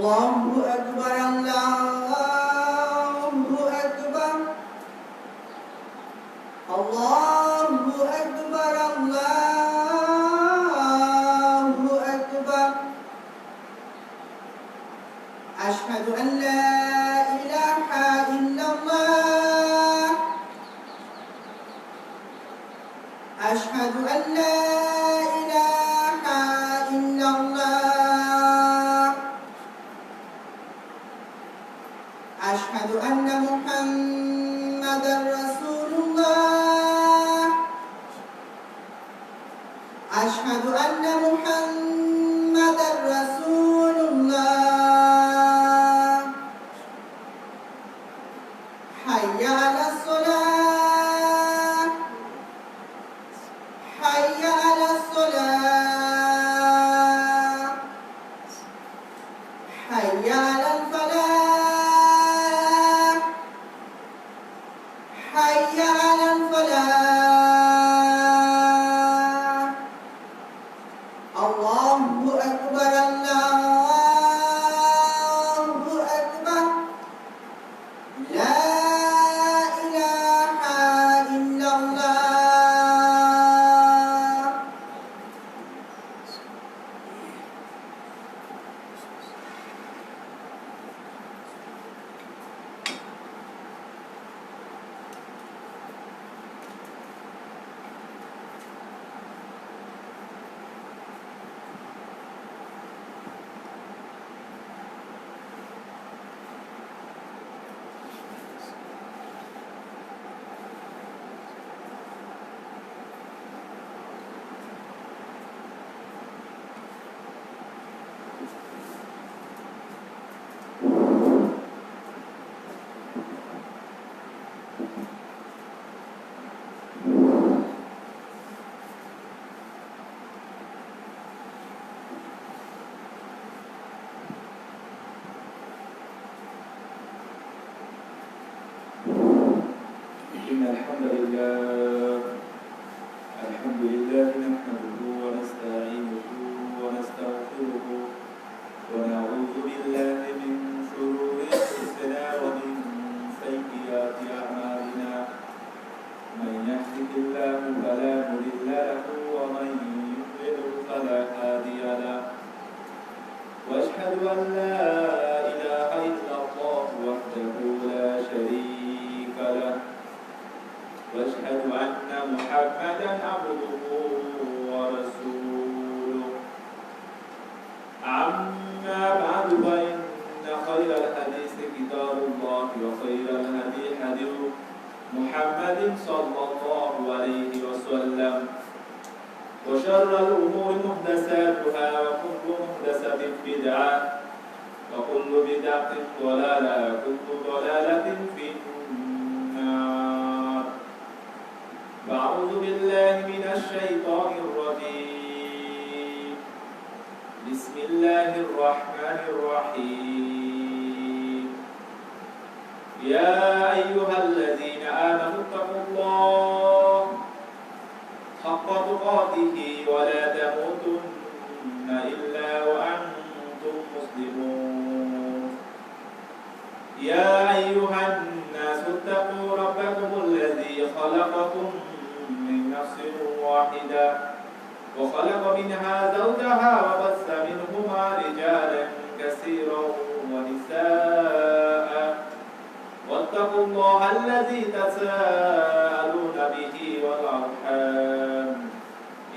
Allahu Akbar, Allahu Akbar, Allahu Akbar, Allahu Akbar. Ashhadu an la ilaha illallah. Ashhadu an la ilaha illallah. Ashhadu anna Muhammadar Rasulullah. Ashhadu anna Muhammadar Rasulullah. Hayya 'alas salah. Hayya 'alas salah. Hayya 'alal falah. Hayya 'alal falah. Allahu Akbar, Allahu Akbar. La ilaha illallah. إن الحمد لله نحمده ونستعينه ونستغفره ونعوذ بالله من شرور أنفسنا ومن سيئات أعمالنا من يهده الله فلا مضل له ومن يضلل فلا هادي له وأشهد أن لا إله إلا الله وحده لا شريك له واشهد أن محمدا عبده ورسوله أما بعد فإن خير الحديث كتاب الله وخير الهدي هدي محمد صلى الله عليه وسلم وشر الأمور محدثاتها وكل محدثة بدعة وكل بدعة ضلالة وكل ضلالة في النار. أعوذ بالله من الشيطان الرجيم. بسم الله الرحمن الرحيم. يا أيها الذين آمنوا اتقوا الله حق تقاته ولا تموتن إلا وأنتم مسلمون. يا أيها الناس اتقوا ربكم الذي خلقكم من نفس واحدة وخلق منها زوجها وبث منهما رجالا كثيرا ونساء واتقوا الله الذي تساءلون به والأرحام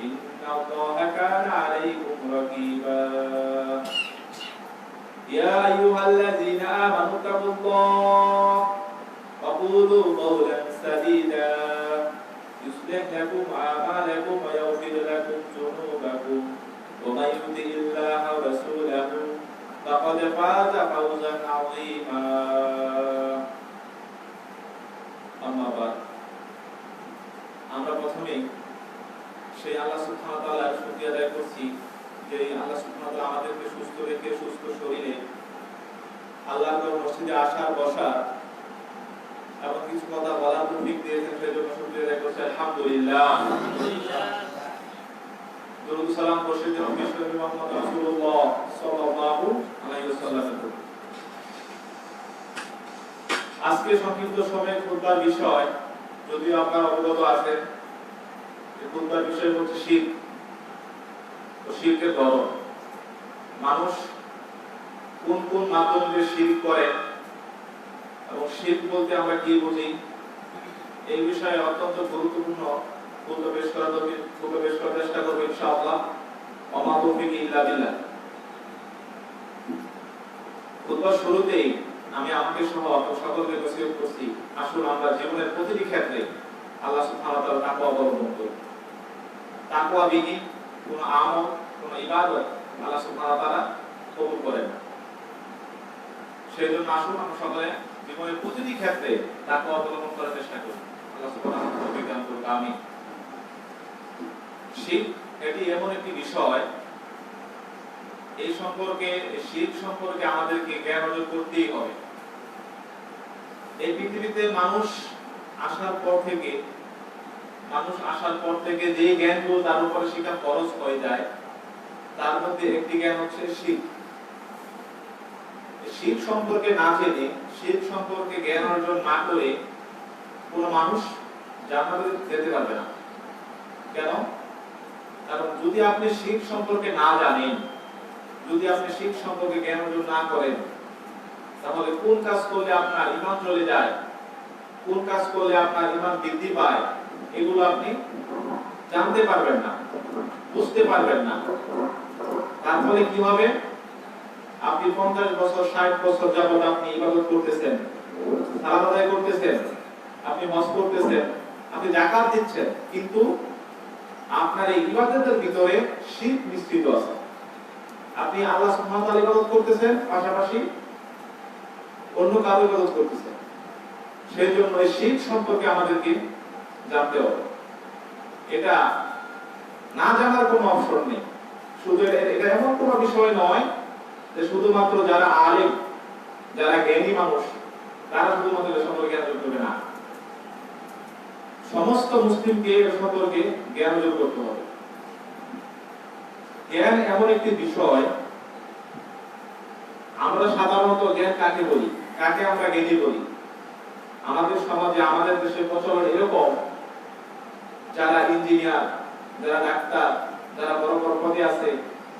إن الله كان عليكم رقيبا. يا أيها الذين آمنوا اتقوا الله وقولوا قولا سديدا يصلح لكم أعمالكم ويغفر لكم ذنوبكم ومن يطع الله ورسوله فقد فاز فوزا عظيما. أما بعد আমরা প্রথমেই সেই আল্লাহ সুবহানাহু ওয়া তাআলার শুকরিয়া আদায় করছি যে আল্লাহ সুবহানাহু ওয়া তাআলা আমাদেরকে সুস্থ রেখে সুস্থ শরীরে আল্লাহর মসজিদে আসার বসার এবং কিছু কথা বলার তৌফিক দিয়েছেন, সেজন্য শুকরিয়া আদায় করছি আলহামদুলিল্লাহ। দরুদ সালাম বর্ষিত হোক বিশ্বনবী মুহাম্মদ রাসূলুল্লাহ সাল্লাল্লাহু আলাইহি ওয়াসাল্লামের উপর। আজকে সংক্ষিপ্ত সময়ে খুতবার বিষয়, যদিও আপনারা অবগত আছেন, এই খুতবার বিষয় হচ্ছে শিরক ও শিরকের ধরন। মানুষ কোন কোন মাধ্যমে শিরক করে এবং শিরক বলতে আমরা কি বুঝি, এই বিষয়ে অত্যন্ত গুরুত্বপূর্ণ খুতবা পেশ করার চেষ্টা করব ইনশাআল্লাহ। ওমা তৌফিক ইল্লা বিল্লাহ। খুতবার শুরুতেই আমি আমাকে সহ সকলকে নসিহত করছি, আসুন আমরা জীবনের প্রতিটি ক্ষেত্রে আল্লাহ সুবহানাহু ওয়া তাআলার তাকওয়া অবলম্বন করি। তাকওয়া বিহীন কোন আমল, কোন ইবাদত আল্লাহ সুবহানাহু ওয়া তাআলা কবুল করেন না। সেজন্য আসুন আমরা সকলে জীবনের প্রতিটি ক্ষেত্রে তাকওয়া অবলম্বন করার চেষ্টা করি। আল্লাহ সুবহানাহু ওয়া তাআলা তৌফিক দান করুন, আমিন। শিরক এটি এমন একটি বিষয়, এই সম্পর্কে, শিরক সম্পর্কে আমাদেরকে জ্ঞান অর্জন করতেই হবে। এই পৃথিবীতে মানুষ আসার পর থেকে যে জ্ঞানগুলো তার উপরে শেখা খরচ হয়ে যায়, তার মধ্যে একটি জ্ঞান হচ্ছে শিরক। শিরক সম্পর্কে না জেনে, শিরক সম্পর্কে জ্ঞান অর্জন না করে কোনো মানুষ জান্নাতে যেতে পারবে না। কেন? কারণ যদি আপনি শিরক সম্পর্কে না জানেন, যদি আপনি শিরক সম্পর্কে জ্ঞান অর্জন না করেন, তাহলে কোন কাজ করলে আপনার ঈমান চলে যায়, কোন কাজ করলে আপনার ঈমান বৃদ্ধি পায়, এগুলো আপনি জানতে পারবেন না, বুঝতে পারবেন না। তার ফলে কি হবে? আপনি 50 বছর 60 বছর যাবত আপনি ইবাদত করতেছেন, সালাত আদায় করতেছেন, আপনি হজ করতেছেন, আপনি যাকাত দিচ্ছেন, কিন্তু আপনার এই ইবাদতের ভিতরে শিরক মিশ্রিত আছে। আপনি আল্লাহ সুবহানাহু ওয়া তাআলা ইবাদত করতেছেন, পাশাপাশি অন্য কারো ইবাদত করতেছেন। সেজন্য এই শিরক সম্পর্কে আমাদেরকে জানতে হবে। এটা না জানার কোনো অপশন নেই। শুধু এটা এমন কোনো বিষয় নয় যে শুধুমাত্র যারা আলেম, যারা জ্ঞানী মানুষ, তারা শুধুমাত্র এ সম্পর্কে জ্ঞান অর্জন করবে না। সমস্ত মুসলিমকে এ সম্পর্কে জ্ঞান অর্জন করতে হবে। জ্ঞান এমন একটি বিষয়, আমরা সাধারণত জ্ঞান কাকে বলি, কাকে আমরা জ্ঞানী বলি? আমাদের সমাজে, আমাদের দেশে প্রচলন এরকম, যারা ইঞ্জিনিয়ার, যারা ডাক্তার, যারা বড় বড় পদে আছে,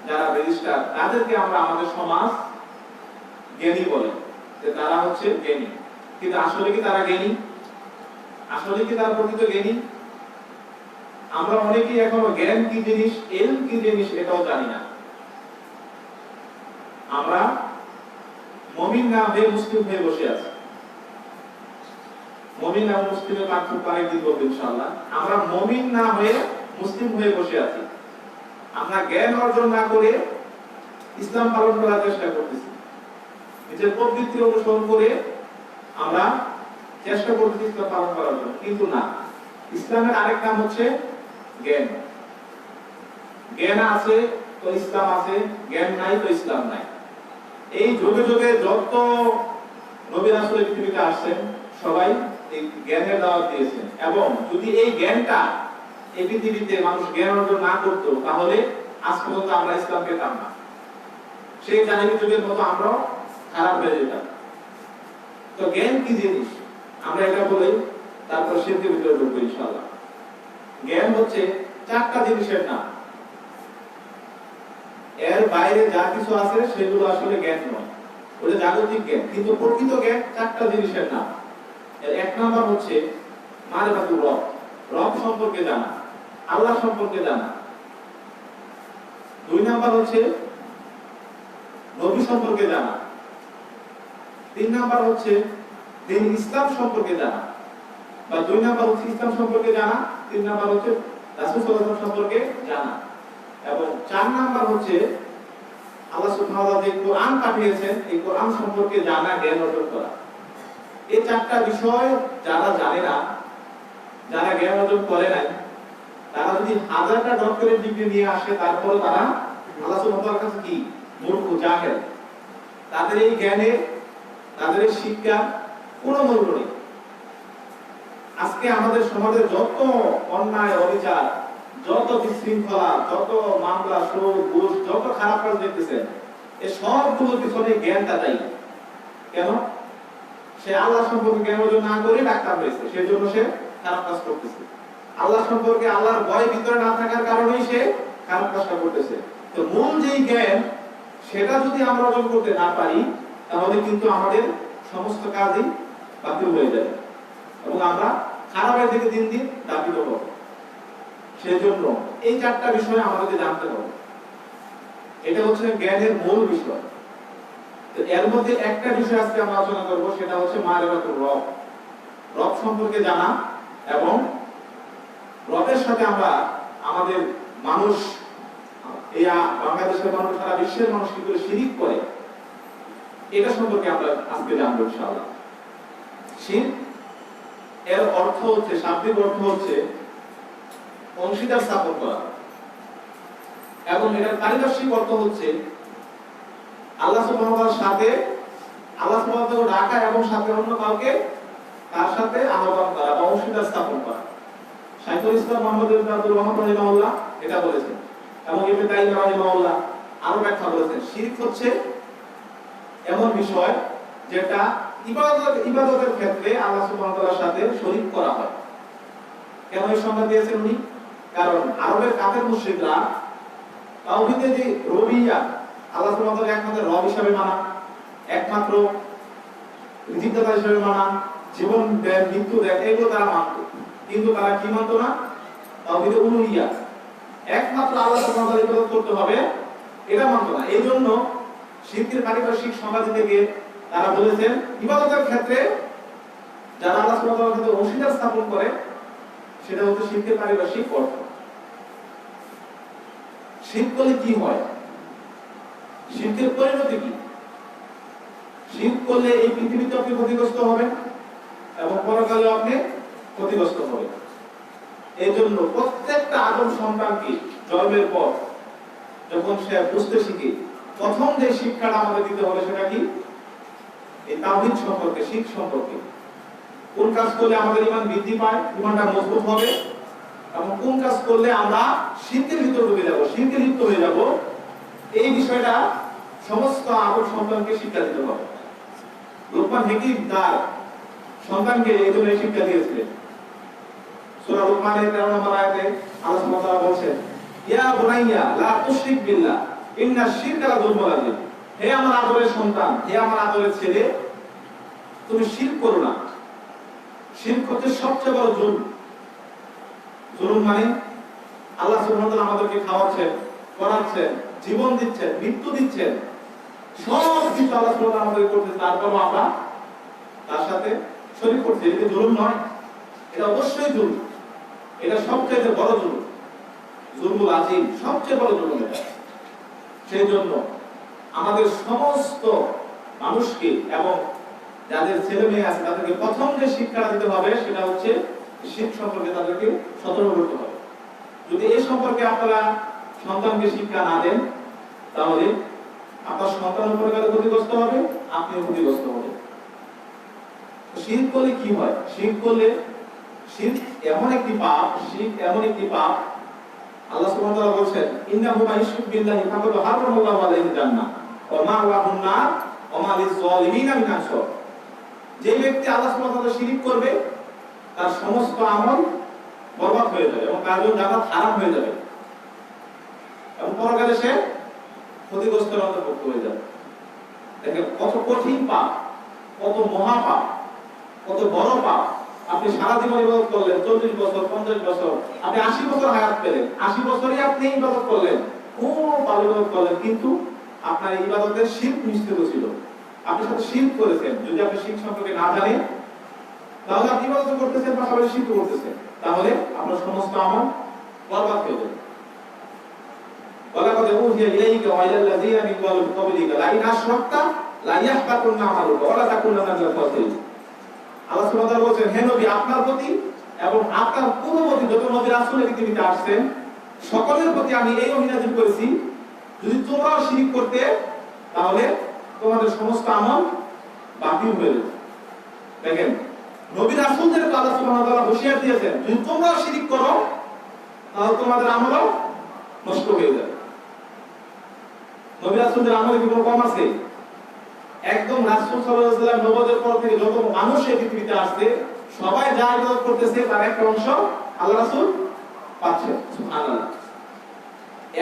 যারা রেজিস্ট্রার, তাদেরকে আমরা আমাদের সমাজ জ্ঞানী বলে, যে তারা হচ্ছে জ্ঞানী। কিন্তু আসলে কি তারা জ্ঞানী? আসলে কি তারা প্রকৃত জ্ঞানী? আমরা অনেকেই এখনো জ্ঞান কি জিনিস, ইলম কি জিনিস এটাও জানি না। আমরা মুমিন না হয়ে মুসলিম হয়ে বসে আছি। মুমিন আর মুসলিমের পার্থক্য আরেকদিন বলবো ইনশাআল্লাহ। আমরা মুমিন না হয়ে মুসলিম হয়ে বসে আছি। আমরা জ্ঞান অর্জন না করে ইসলাম পালন করার চেষ্টা করতেছি, নিজের প্রবৃত্তি অনুসরণ করে আমরা চেষ্টা করতেছি ইসলাম পালন করার জন্য। কিন্তু না, ইসলামের আরেক নাম হচ্ছে জ্ঞান। জ্ঞান আছে তো ইসলাম আছে, জ্ঞান নাই তো ইসলাম নাই। এই যুগে যুগে যত নবী রাসূল পৃথিবীতে আসছেন, সবাই এই জ্ঞানের দাওয়াত দিয়েছেন। এবং যদি এই জ্ঞানটা এই পৃথিবীতে মানুষ জ্ঞান অর্জন না করত, তাহলে আজ পর্যন্ত আমরা ইসলাম পেতাম না। সেই জাহেলি যুগের মতো আমরাও খারাপ হয়ে যেতাম। তো জ্ঞান কি জিনিস আমরা এটা বলে তারপর শিরকের ভিতরে ঢুকবো ইনশাআল্লাহ। জ্ঞান হচ্ছে 4টা জিনিসের নাম। এর বাইরে যা কিছু আছে সেগুলো আসলে জ্ঞান নয়, ওটা জাগতিক জ্ঞান। কিন্তু প্রকৃত জ্ঞান 4টা জিনিসের নাম। এর 1 নাম্বার হচ্ছে মারিফাতুর রব, রব সম্পর্কে জানা, আল্লাহ সম্পর্কে জানা। 2 নাম্বার হচ্ছে নবী সম্পর্কে জানা। 3 নাম্বার হচ্ছে দিন ইসলাম সম্পর্কে জানা, বা 2 নাম্বার হচ্ছে ইসলাম সম্পর্কে জানা, 3 নাম্বার হচ্ছে রাসূল সাল্লাল্লাহু আলাইহি ওয়াসাল্লাম সম্পর্কে জানা, এবং 4 নাম্বার হচ্ছে আল্লাহ সুবহানাহু ওয়া তাআলা যে কোরআন পাঠিয়েছেন, এই কোরআন সম্পর্কে জানা, জ্ঞান অর্জন করা। এই 4টা বিষয় যারা জানে না, যারা জ্ঞান অর্জন করে নাই, তারা যদি 1000টা ডক্টরেট ডিগ্রি নিয়ে আসে, তারপরে তারা আল্লাহ সুবহানাহু ওয়া তাআলার কাছে কি মূর্খ, জাহেল। তাদের এই জ্ঞানে, তাদের এই শিক্ষা কোনো মূল্য নেই। আজকে আমাদের সমাজে যত অন্যায়, অবিচার, যত বিশৃঙ্খলা, যত মামলা, সুদ, ঘুষ, যত খারাপ কাজ দেখতেছেন, এই সবগুলোর পিছনে জ্ঞানটা দায়ী। কেন? সে আল্লাহ সম্পর্কে জ্ঞান অর্জন না করে ডাক্তার হয়েছে, সেই জন্য সে খারাপ কাজ করতেছে। আল্লাহ সম্পর্কে আল্লাহর ভয় ভিতরে না থাকার কারণেই সে খারাপ কাজটা করতেছে। তো মূল যেই জ্ঞান, সেটা যদি আমরা অর্জন করতে না পারি, তাহলে কিন্তু আমাদের সমস্ত কাজই বাতিল হয়ে যাবে এবং আমরা খারাপের দিকে দিন দিন ধাবিত হব। সেই জন্য এই চারটা বিষয় আমাদের জানতে হবে। এটা হচ্ছে জ্ঞানের মূল বিষয়। তো এর মধ্যে একটা বিষয় আজকে আমরা আলোচনা করব, সেটা হচ্ছে মারিফাতুর রব। রব সম্পর্কে জানা এবং রবের সাথে আমরা আমাদের মানুষ, এই বাংলাদেশের মানুষ, সারা বিশ্বের মানুষ কি করে শিরিক করে, এটা সম্পর্কে আমরা আজকে জানবো ইনশাআল্লাহ। শিরক এর অর্থ হচ্ছে, শাব্দিক অর্থ হচ্ছে অংশীদার স্থাপন করা, এবং এটার পারিভাষিক অর্থ হচ্ছে আল্লাহ সুবহানাহু ওয়া তাআলার সাথে আল্লাহ সুবহানাহু ওয়া তাআলা ডাকা এবং সাথে অন্য কাউকে তার সাথে আহ্বান করা বা অংশীদার স্থাপন করা। শাইখুল ইসলাম মুহাম্মদ ইবনে আব্দুল ওয়াহাব রাহিমাহুল্লাহ এটা বলেছেন, এবং ইবনে তাইমিয়া রাহিমাহুল্লাহ আরো ব্যাখ্যা করেছেন। শিরক হচ্ছে এমন বিষয় যেটা ইবাদতের ক্ষেত্রে আল্লাহ সুবহানাহু ওয়া তাআলার সাথে শরীক করা হয়। কেন এই সংজ্ঞা দিয়েছেন উনি? কারণ আরবের কাফের মুশরিকরা তাওহীদে যে রুবিয়া, আল্লাহ সুবহানাহু ওয়া তাআলা একমাত্র রব হিসেবে মানা, একমাত্র রিজিকদাতা হিসেবে মানা, জীবন দেন, মৃত্যু দেন, এগুলো তারা মানত। কিন্তু তারা কি মানত না? তাওহীদে উলুহিয়া, একমাত্র আল্লাহ সুবহানাহু ওয়া তাআলা ইবাদত করতে হবে, এটা মানত না। এইজন্য শিরকের পারিভাষিক সংজ্ঞা দিতে গিয়ে তারা বলেছেন, ইবাদতের ক্ষেত্রে যারা আল্লাহ সুবহানাহু ওয়া তাআলার সাথে অংশীদার স্থাপন করে, সেটা হচ্ছে শিরকের পারিভাষিক অর্থ। শিরক করলে কি হয়? শিরকের পরিণতি কি? শিরক করলে এই পৃথিবীতে আপনি ক্ষতিগ্রস্ত হবেন এবং পরকালে আপনি ক্ষতিগ্রস্ত হবেন। এই জন্য প্রত্যেকটা আদম সন্তানকে জন্মের পর যখন সে বুঝতে শিখে, প্রথম যে শিক্ষাটা আমাদের দিতে হবে সেটা কি? এই তাওহীদ সম্পর্কে, শিরক সম্পর্কে। কোন কাজ করলে আমাদের ঈমান বৃদ্ধি পায়, ঈমানটা মজবুত হবে, এবং কোন কাজ করলে আমরা শিরকের ভিতরে ঢুকে যাব, শিরকে লিপ্ত হয়ে যাব, এই বিষয়টা সমস্ত আদম সন্তানকে শিক্ষা দিতে হবে। লোকমান হাকিম তার সন্তানকে এই জন্য শিক্ষা দিয়েছিলেন। সূরা লোকমানের 13 নম্বর আয়াতে আল্লাহ সুবহানাহু ওয়া তাআলা বলেন, ইয়া বুনাইয়া লা তুশরিক বিল্লাহ ইন্না শিরকা লাযুলমুন আযীম। হে আমার আদরের সন্তান, হে আমার আদরের ছেলে, তুমি শিরক করো না। শিরক হচ্ছে সবচেয়ে বড় জুলম। জুলম মানে আল্লাহ সুবহানাহু ওয়া তাআলা আমাদেরকে খাওয়াচ্ছেন, পড়াচ্ছেন, জীবন দিচ্ছেন, মৃত্যু দিচ্ছেন, সব কিছু আল্লাহ সুবহানাহু ওয়া তাআলা আমাদের করতেছেন, তারপরও আমরা তার সাথে শরীক করছি। এটা জুলম নয়? এটা অবশ্যই জুলম। এটা সবচেয়ে বড় জুলম, জুলমুল আযীম, সবচেয়ে বড় জুলম এটা। সেই জন্য আমাদের সমস্ত মানুষকে এবং যাদের ছেলে মেয়ে আছে তাদেরকে প্রথম যে শিক্ষাটা দিতে হবে সেটা হচ্ছে শিরক সম্পর্কে তাদেরকে সতর্ক করতে হবে। যদি এই সম্পর্কে আপনারা সন্তানকে শিক্ষা না দেন, তাহলে আপনার সন্তান উপরে ক্ষতিগ্রস্ত হবে, আপনিও ক্ষতিগ্রস্ত হবেন। শিরক করলে কি হয়? শিরক করলে, শিরক এমন একটি পাপ, শিরক এমন একটি পাপ, আল্লাহ সুবহানাহু ওয়া তাআলা বলেন, ইন্নাহু মান ইউশরিক বিল্লাহি ফাকাদ হারামাল্লাহু আলাইহি জান্নাহ ওয়া মা'ওয়াহুন নার ওয়া মা লিয-যালিমিনা মিন আনসার। যে ব্যক্তি আল্লাহ সুবহানাহু ওয়া তাআলা শিরক করবে, তার সমস্ত আমল বরবাদ হয়ে যাবে এবং তার জন্য জান্নাত হারাম হয়ে যাবে এবং পরকালে সে ক্ষতিগ্রস্তের অন্তর্ভুক্ত হয়ে যাবে। দেখেন কত কঠিন পাপ, কত মহা পাপ, কত বড় পাপ। আপনি সারা জীবন ইবাদত করলেন, 40 বছর, 50 বছর, আপনি 80 বছর হায়াত পেলেন, 80 বছরই আপনি ইবাদত করলেন, খুব ভালো ইবাদত করলেন, কিন্তু আপনার এই ইবাদতে শিরক মিশ্রিত ছিল, আপনি সাথে শিরক করেছেন। যদি আপনি শিরক সম্পর্কে না জানেন, তাহলে আপনি ইবাদত করতেছেন, পাশাপাশি শিরক করতেছেন, তাহলে আপনার সমস্ত আমল বরবাদ হয়ে যাবে। ওয়ালাকাদ উহিয়া ইলাইকা ওয়া ইলাল লাযিনা মিন ক্বাবলিকা লাইন আশরাকতা লা ইয়াহবাতুন্না আমালুকা ওয়া লা তাকুনান্না মিনাল খাসিরিন। আল্লাহ সুবহানাহু ওয়া তাআলা বলেন, হে নবী, আপনার প্রতি এবং আপনার পূর্ববর্তী যত নবী রাসূল এই পৃথিবীতে আসছেন, সকলের প্রতি আমি এই ওহী নাযিল করেছি, যদি তোমরাও শিরক করতে, তাহলে তোমাদের সমস্ত আমল বাতিল হয়ে যাবে। দেখেন, নবী রাসূলদের আল্লাহ সুবহানাহু ওয়া তাআলা হুঁশিয়ার দিয়েছেন, যদি তোমরাও শিরক করো, তাহলে তোমাদের আমলও নষ্ট হয়ে যাবে। নবী রাসূলদের আমলে কি কোনো কম আছে? একদম রাসূল সাল্লাল্লাহু আলাইহি ওয়াসাল্লাম নবুয়তের পর থেকে যত মানুষ এই পৃথিবীতে আসছে সবাই যা ইবাদত করতেছে তার একটা অংশ আল্লাহ রাসূল পাচ্ছে। সুবহানাল্লাহ।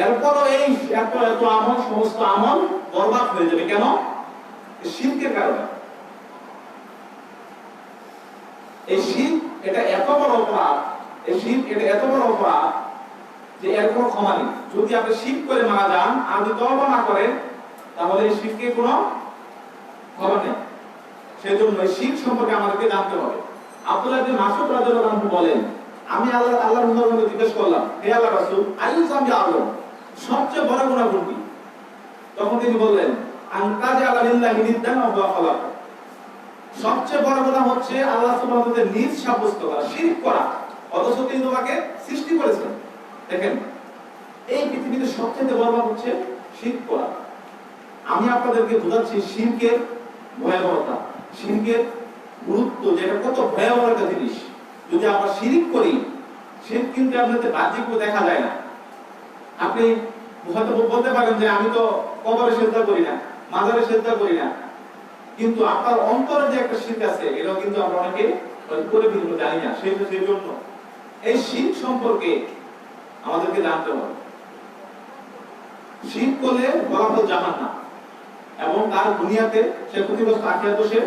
এরপরও এই এত এত আমল, সমস্ত আমল বরবাদ হয়ে যাবে। কেন? শিরকের কারণে। এই শিরক এটা এত বড় অপরাধ, এই শিরক এটা এত বড় অপরাধ যে এর কোনো ক্ষমা নেই। যদি আপনি শিরক করে মারা যান আর যদি তওবা না করেন তাহলে এই শিরকের কোনো ক্ষমা নেই। সেজন্য এই শিরক সম্পর্কে আমাদেরকে জানতে হবে। আব্দুল্লাহ ইবনে মাসউদ রাদিয়াল্লাহু আনহু বলেন, আমি আল্লাহর নবীকে জিজ্ঞেস করলাম, হে আল্লাহর রাসূল, আইয়ুল যামবি আযম, সবচেয়ে বড় গুনাহ কোনটি? তখন তিনি বললেন, আনতাজা আলা লিল্লাহি নিদ্দান ওয়া হুয়া খালাক। সবচেয়ে বড় গুনাহ হচ্ছে আল্লাহ সুবহানাহু ওয়া তাআলা নিজ সাব্যস্ত করা, শিরক করা, অথচ তিনি তোমাকে সৃষ্টি করেছেন। দেখেন, এই পৃথিবীতে সবচেয়ে বড় গুনাহ হচ্ছে শিরক করা। আমি আপনাদেরকে বোঝাচ্ছি শিরকের ভয়াবহতা, শিরকের গুরুত্ব, যে এটা কত ভয়াবহ একটা জিনিস। যদি আমরা শিরক করি, শিরক কিন্তু আপনাদের বাহ্যিক দেখা যায় না। আপনি হয়তো বলতে পারেন যে আমি তো কবরে সিজদা করি না, মাজারে সিজদা করি না, কিন্তু আপনার অন্তরে যে একটা শিরক আছে এটাও কিন্তু আমরা অনেকে করে কিন্তু জানি না। সেই জন্য এই শিরক সম্পর্কে আমাদেরকে জানতে হবে। শিরক করলে ফলাফল জাহান্নাম, এবং তার দুনিয়াতে সে ক্ষতিগ্রস্ত, আখিরাতে সে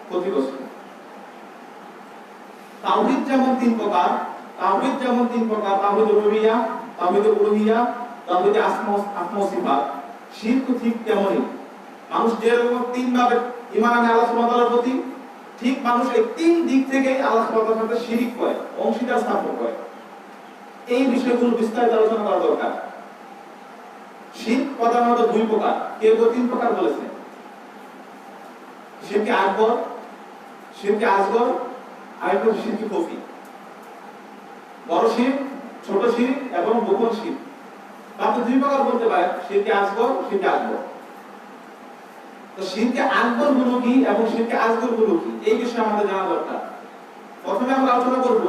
ক্ষতিগ্রস্ত। তাওহীদ যেমন তিন প্রকার, তাওহীদ রুবিয়া, তাওহীদ উলুহিয়া, তাওহীদ আসমা ওয়া সিফাত। শিরক ঠিক তেমনই। মানুষ যেরকম তিন ভাবে ঈমান আনে আল্লাহ সুবহানাহু ওয়া তাআলার প্রতি, ঠিক মানুষ এই তিন দিক থেকে আল্লাহ সুবহানাহু ওয়া তাআলার সাথে শিরক করে, অংশীদার স্থাপন করে। এই বিষয়গুলো বিস্তারিত আলোচনা করা দরকার। শিরক প্রধানত দুই প্রকার, কেউ তিন প্রকার বলেছে। শিরকে আকবর, শিরকে আসগর, আর একটা শিরকে খফি। বড় শিরক, ছোট শিরক এবং গোপন শিরক। আপনি দুই প্রকার বলতে পারেন, শিরকে আসগর, শিরকে আকবর। তো শিরকে আকবর গুলো কি এবং শিরকে আসগর গুলো কি, এই বিষয়ে আমাদের জানা দরকার। প্রথমে আমরা আলোচনা করব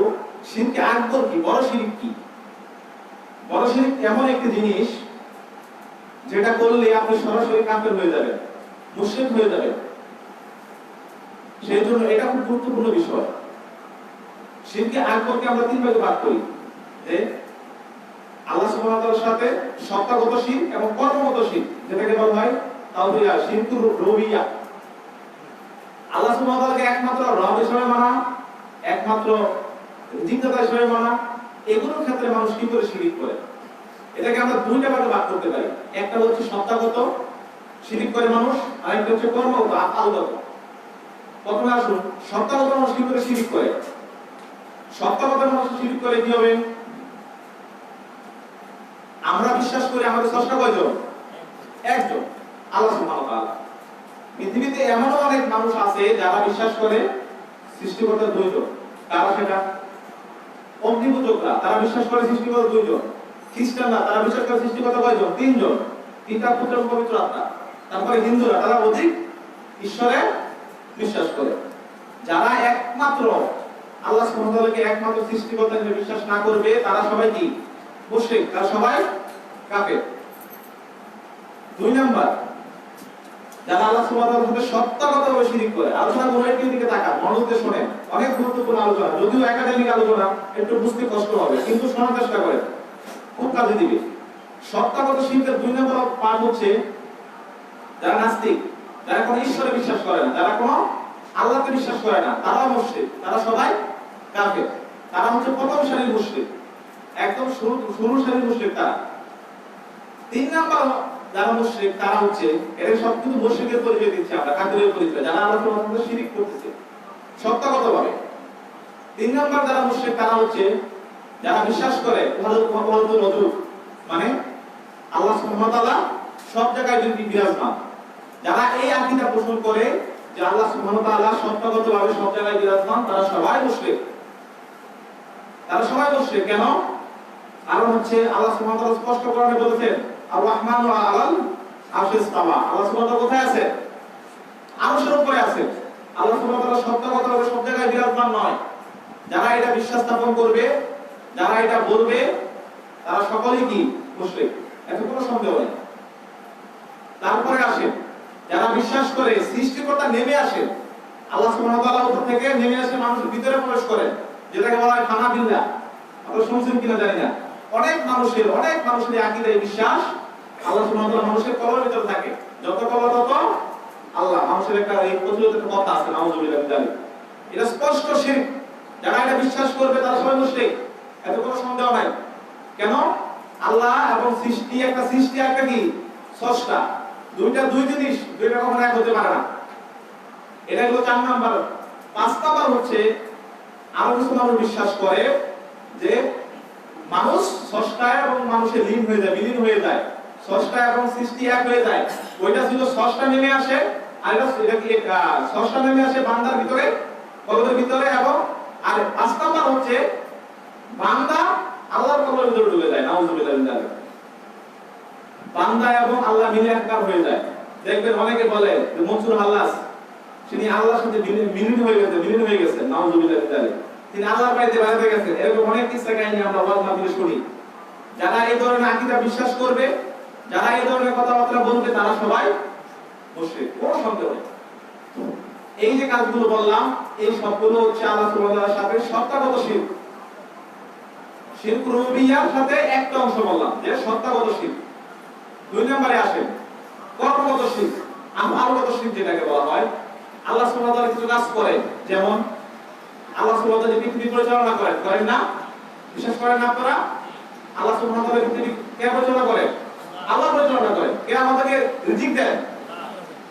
শিরকে আকবর কি, বড় শিরক কি। বড় শিরক এমন একটি জিনিস যেটা করলে আপনি সরাসরি কাফের হয়ে যাবেন, মুশরিক হয়ে যাবেন। সেই জন্য এটা খুব গুরুত্বপূর্ণ বিষয়। শিরকে আকবরকে আমরা তিন ভাগে ভাগ করি, যে আল্লাহ সুবহানাহু ওয়া তাআলার সাথে সত্তাগত শিরক এবং কর্মগত শিরক, যেটাকে বলা হয় তাওহীদ শিরকুর রুবিয়া। আল্লাহ সুবহানাহু ওয়া তাআলাকে একমাত্র রব হিসেবে মানা, একমাত্র রিজিকদাতা হিসেবে মানা, এগুলোর ক্ষেত্রে মানুষ কি করে শিরক করে। এটাকে আমরা দুইটা ভাগে ভাগ করতে পারি। একটা হচ্ছে সত্তাগত শিরক করে মানুষ, আর একটা হচ্ছে কর্মগত, আফআলগত। প্রথমে আসুন সত্তাগত মানুষ কি করে শিরক করে। সত্তাগত মানুষ শিরক করে কি হবে? আমরা বিশ্বাস করি আমাদের স্রষ্টা কয়জন? একজন, আল্লাহ সুবহানাহু ওয়া তাআলা। পৃথিবীতে এমনও অনেক মানুষ আছে যারা বিশ্বাস করে সৃষ্টিকর্তা দুইজন। কারা সেটা? অগ্নিপূজকরা, তারা বিশ্বাস করে সৃষ্টিকর্তা দুইজন। খ্রিস্টানরা, তারা বিশ্বাস করে সৃষ্টিকর্তা কয়জন? তিনজন, পিতা পুত্র এবং পবিত্র আত্মা। তারপরে হিন্দুরা, তারা অধিক ঈশ্বরে বিশ্বাস করে। যারা একমাত্র আল্লাহ সুবহানাহু ওয়া তাআলাকে একমাত্র সৃষ্টিকর্তা হিসেবে বিশ্বাস না করবে, তারা সবাই কি? মুশরিক, তারা সবাই কাফের। দুই নাম্বার, যারা আল্লাহ সুবহানাহু ওয়া তাআলার সাথে সত্তাগতভাবে শিরক করে। আলোচনা গুলোর দিকে তাকান, মনোযোগ দিয়ে শুনেন, অনেক গুরুত্বপূর্ণ আলোচনা। যদিও একাডেমিক আলোচনা, একটু বুঝতে কষ্ট হবে, কিন্তু শোনার চেষ্টা করেন, খুব কাজে দিবে। সত্তাগত শিরকের দুই নম্বর পার্ট হচ্ছে যারা নাস্তিক, যারা কোনো ঈশ্বরে বিশ্বাস করে না, যারা কোনো আল্লাহকে বিশ্বাস করে না, তারাও মুশরিক, তারা সবাই কাফের। তারা হচ্ছে প্রথম সারির মুশরিক, একদম শুরু সারির মুশরিক তারা। তিন নাম্বার যারা মুশরিক, তারা হচ্ছে, এর সব কিছু মুশরিকের পরিচয় দিচ্ছে আমরা, কাফেরের পরিচয়, যারা আল্লাহর সাথে শিরক করতেছে সত্তাগতভাবে। তিন নাম্বার যারা মুশরিক, তারা হচ্ছে যারা বিশ্বাস করে মানে আল্লাহ সুবহানাহু ওয়া তাআলা সব জায়গায় বিরাজমান। যারা এই আকীদা পোষণ করে যে আল্লাহ সুবহানাহু ওয়া তাআলা সত্তাগতভাবে সব জায়গায় বিরাজমান, তারা সবাই মুশরিক। তারা সবাই মুশরিক কেন? কারণ হচ্ছে আল্লাহ সুবহানাহু ওয়া তাআলা স্পষ্ট কোরআনে বলেছেন, আর রাহমানু আলাল আরশিস ইসতাওয়া। আল্লাহ সুবহানাহু ওয়া তাআলা কোথায় আছে? আরশের উপরে আছে। আল্লাহ সুবহানাহু ওয়া তাআলা সত্তাগতভাবে সব জায়গায় বিরাজমান নয়। যারা এটা বিশ্বাস স্থাপন করবে, যারা এটা বলবে, তারা সকলেই কি মুশরিক, এতে কোনো সন্দেহ নেই। তারপরে আসেন যারা বিশ্বাস করে সৃষ্টিকর্তা নেমে আসেন, আল্লাহ সুবহানাহু ওয়া তাআলা উপর থেকে নেমে আসে মানুষের ভিতরে প্রবেশ করেন, যেটাকে বলা হয় খানা বিল্লাহ। আপনারা শুনছেন কিনা জানি না, অনেক মানুষের আকীদায় বিশ্বাস আল্লাহ সুবহানাহু ওয়া তাআলা মানুষের কলবের ভিতরে থাকে, যত কলব তত আল্লাহ। মানুষের একটা এই প্রচলিত একটা কথা আছে, নাউযুবিল্লাহ মিন যালিক, এটা স্পষ্ট শিরক। যারা এটা বিশ্বাস করবে তারা সবাই মুশরিক, এতে কোনো সন্দেহ নাই। কেন? আল্লাহ এবং সৃষ্টি, একটা সৃষ্টি একটা কি স্রষ্টা, দুই জিনিস, দুইটা কখনো এক হতে পারে না। এটা হলো 4 নাম্বার। 5 নাম্বার হচ্ছে আরো কিছু মানুষ বিশ্বাস করে যে মানুষ স্রষ্টা এবং মানুষে লীন হয়ে যায়, বিলীন হয়ে যায়, স্রষ্টা এবং সৃষ্টি এক হয়ে যায়। ওইটা ছিল স্রষ্টা নেমে আসে, আর এটা কি স্রষ্টা নেমে আসে বান্দার ভিতরে, কলবের ভিতরে, এবং আর 5 নাম্বার হচ্ছে বান্দা আল্লাহর কলবের ভিতরে ঢুকে যায়, নাউযুবিল্লাহ মিন যালিক। বান্দা এবং আল্লাহ মিলে একবার হয়ে যায়। দেখবেন অনেকে বলে যে মনসুর হাল্লাস তিনি আল্লাহর সাথে বিলীন হয়ে গেছে, নাউযুবিল্লাহ মিন যালিক, তিনি আল্লাহর বাড়িতে বেড়াতে গেছেন। এরকম অনেক কিসসা কাহিনী আমরা ওয়াজ মাহফিলে শুনি। যারা এই ধরনের আকীদা বিশ্বাস করবে, যারা এই ধরনের কথাবার্তা বলবে, তারা সবাই মুশরিক, কোনো সন্দেহ নেই। এই যে কাজগুলো বললাম, এই সবগুলো হচ্ছে আল্লাহ সুবহানাহু ওয়া তাআলার সাথে সত্তাগত শিরক। শিরক রুবিয়ার সাথে একটা অংশ বললাম যে সত্তাগত শিরক। 2 নম্বরে আসেন কর্মগত শিরক, আমলগত শিরক যেটাকে বলা হয়। আল্লাহ সুবহানাহু ওয়া তাআলা কিছু কাজ করেন, যেমন আল্লাহ সুবহানাহু ওয়া তাআলা পৃথিবী পরিচালনা করেন না? বিশ্বাস করেন না আপনারা? আল্লাহ সুবহানাহু ওয়া তাআলা পৃথিবী কে পরিচালনা করেন? আল্লাহ পরিচালনা করেন। কে আমাদেরকে রিজিক দেন?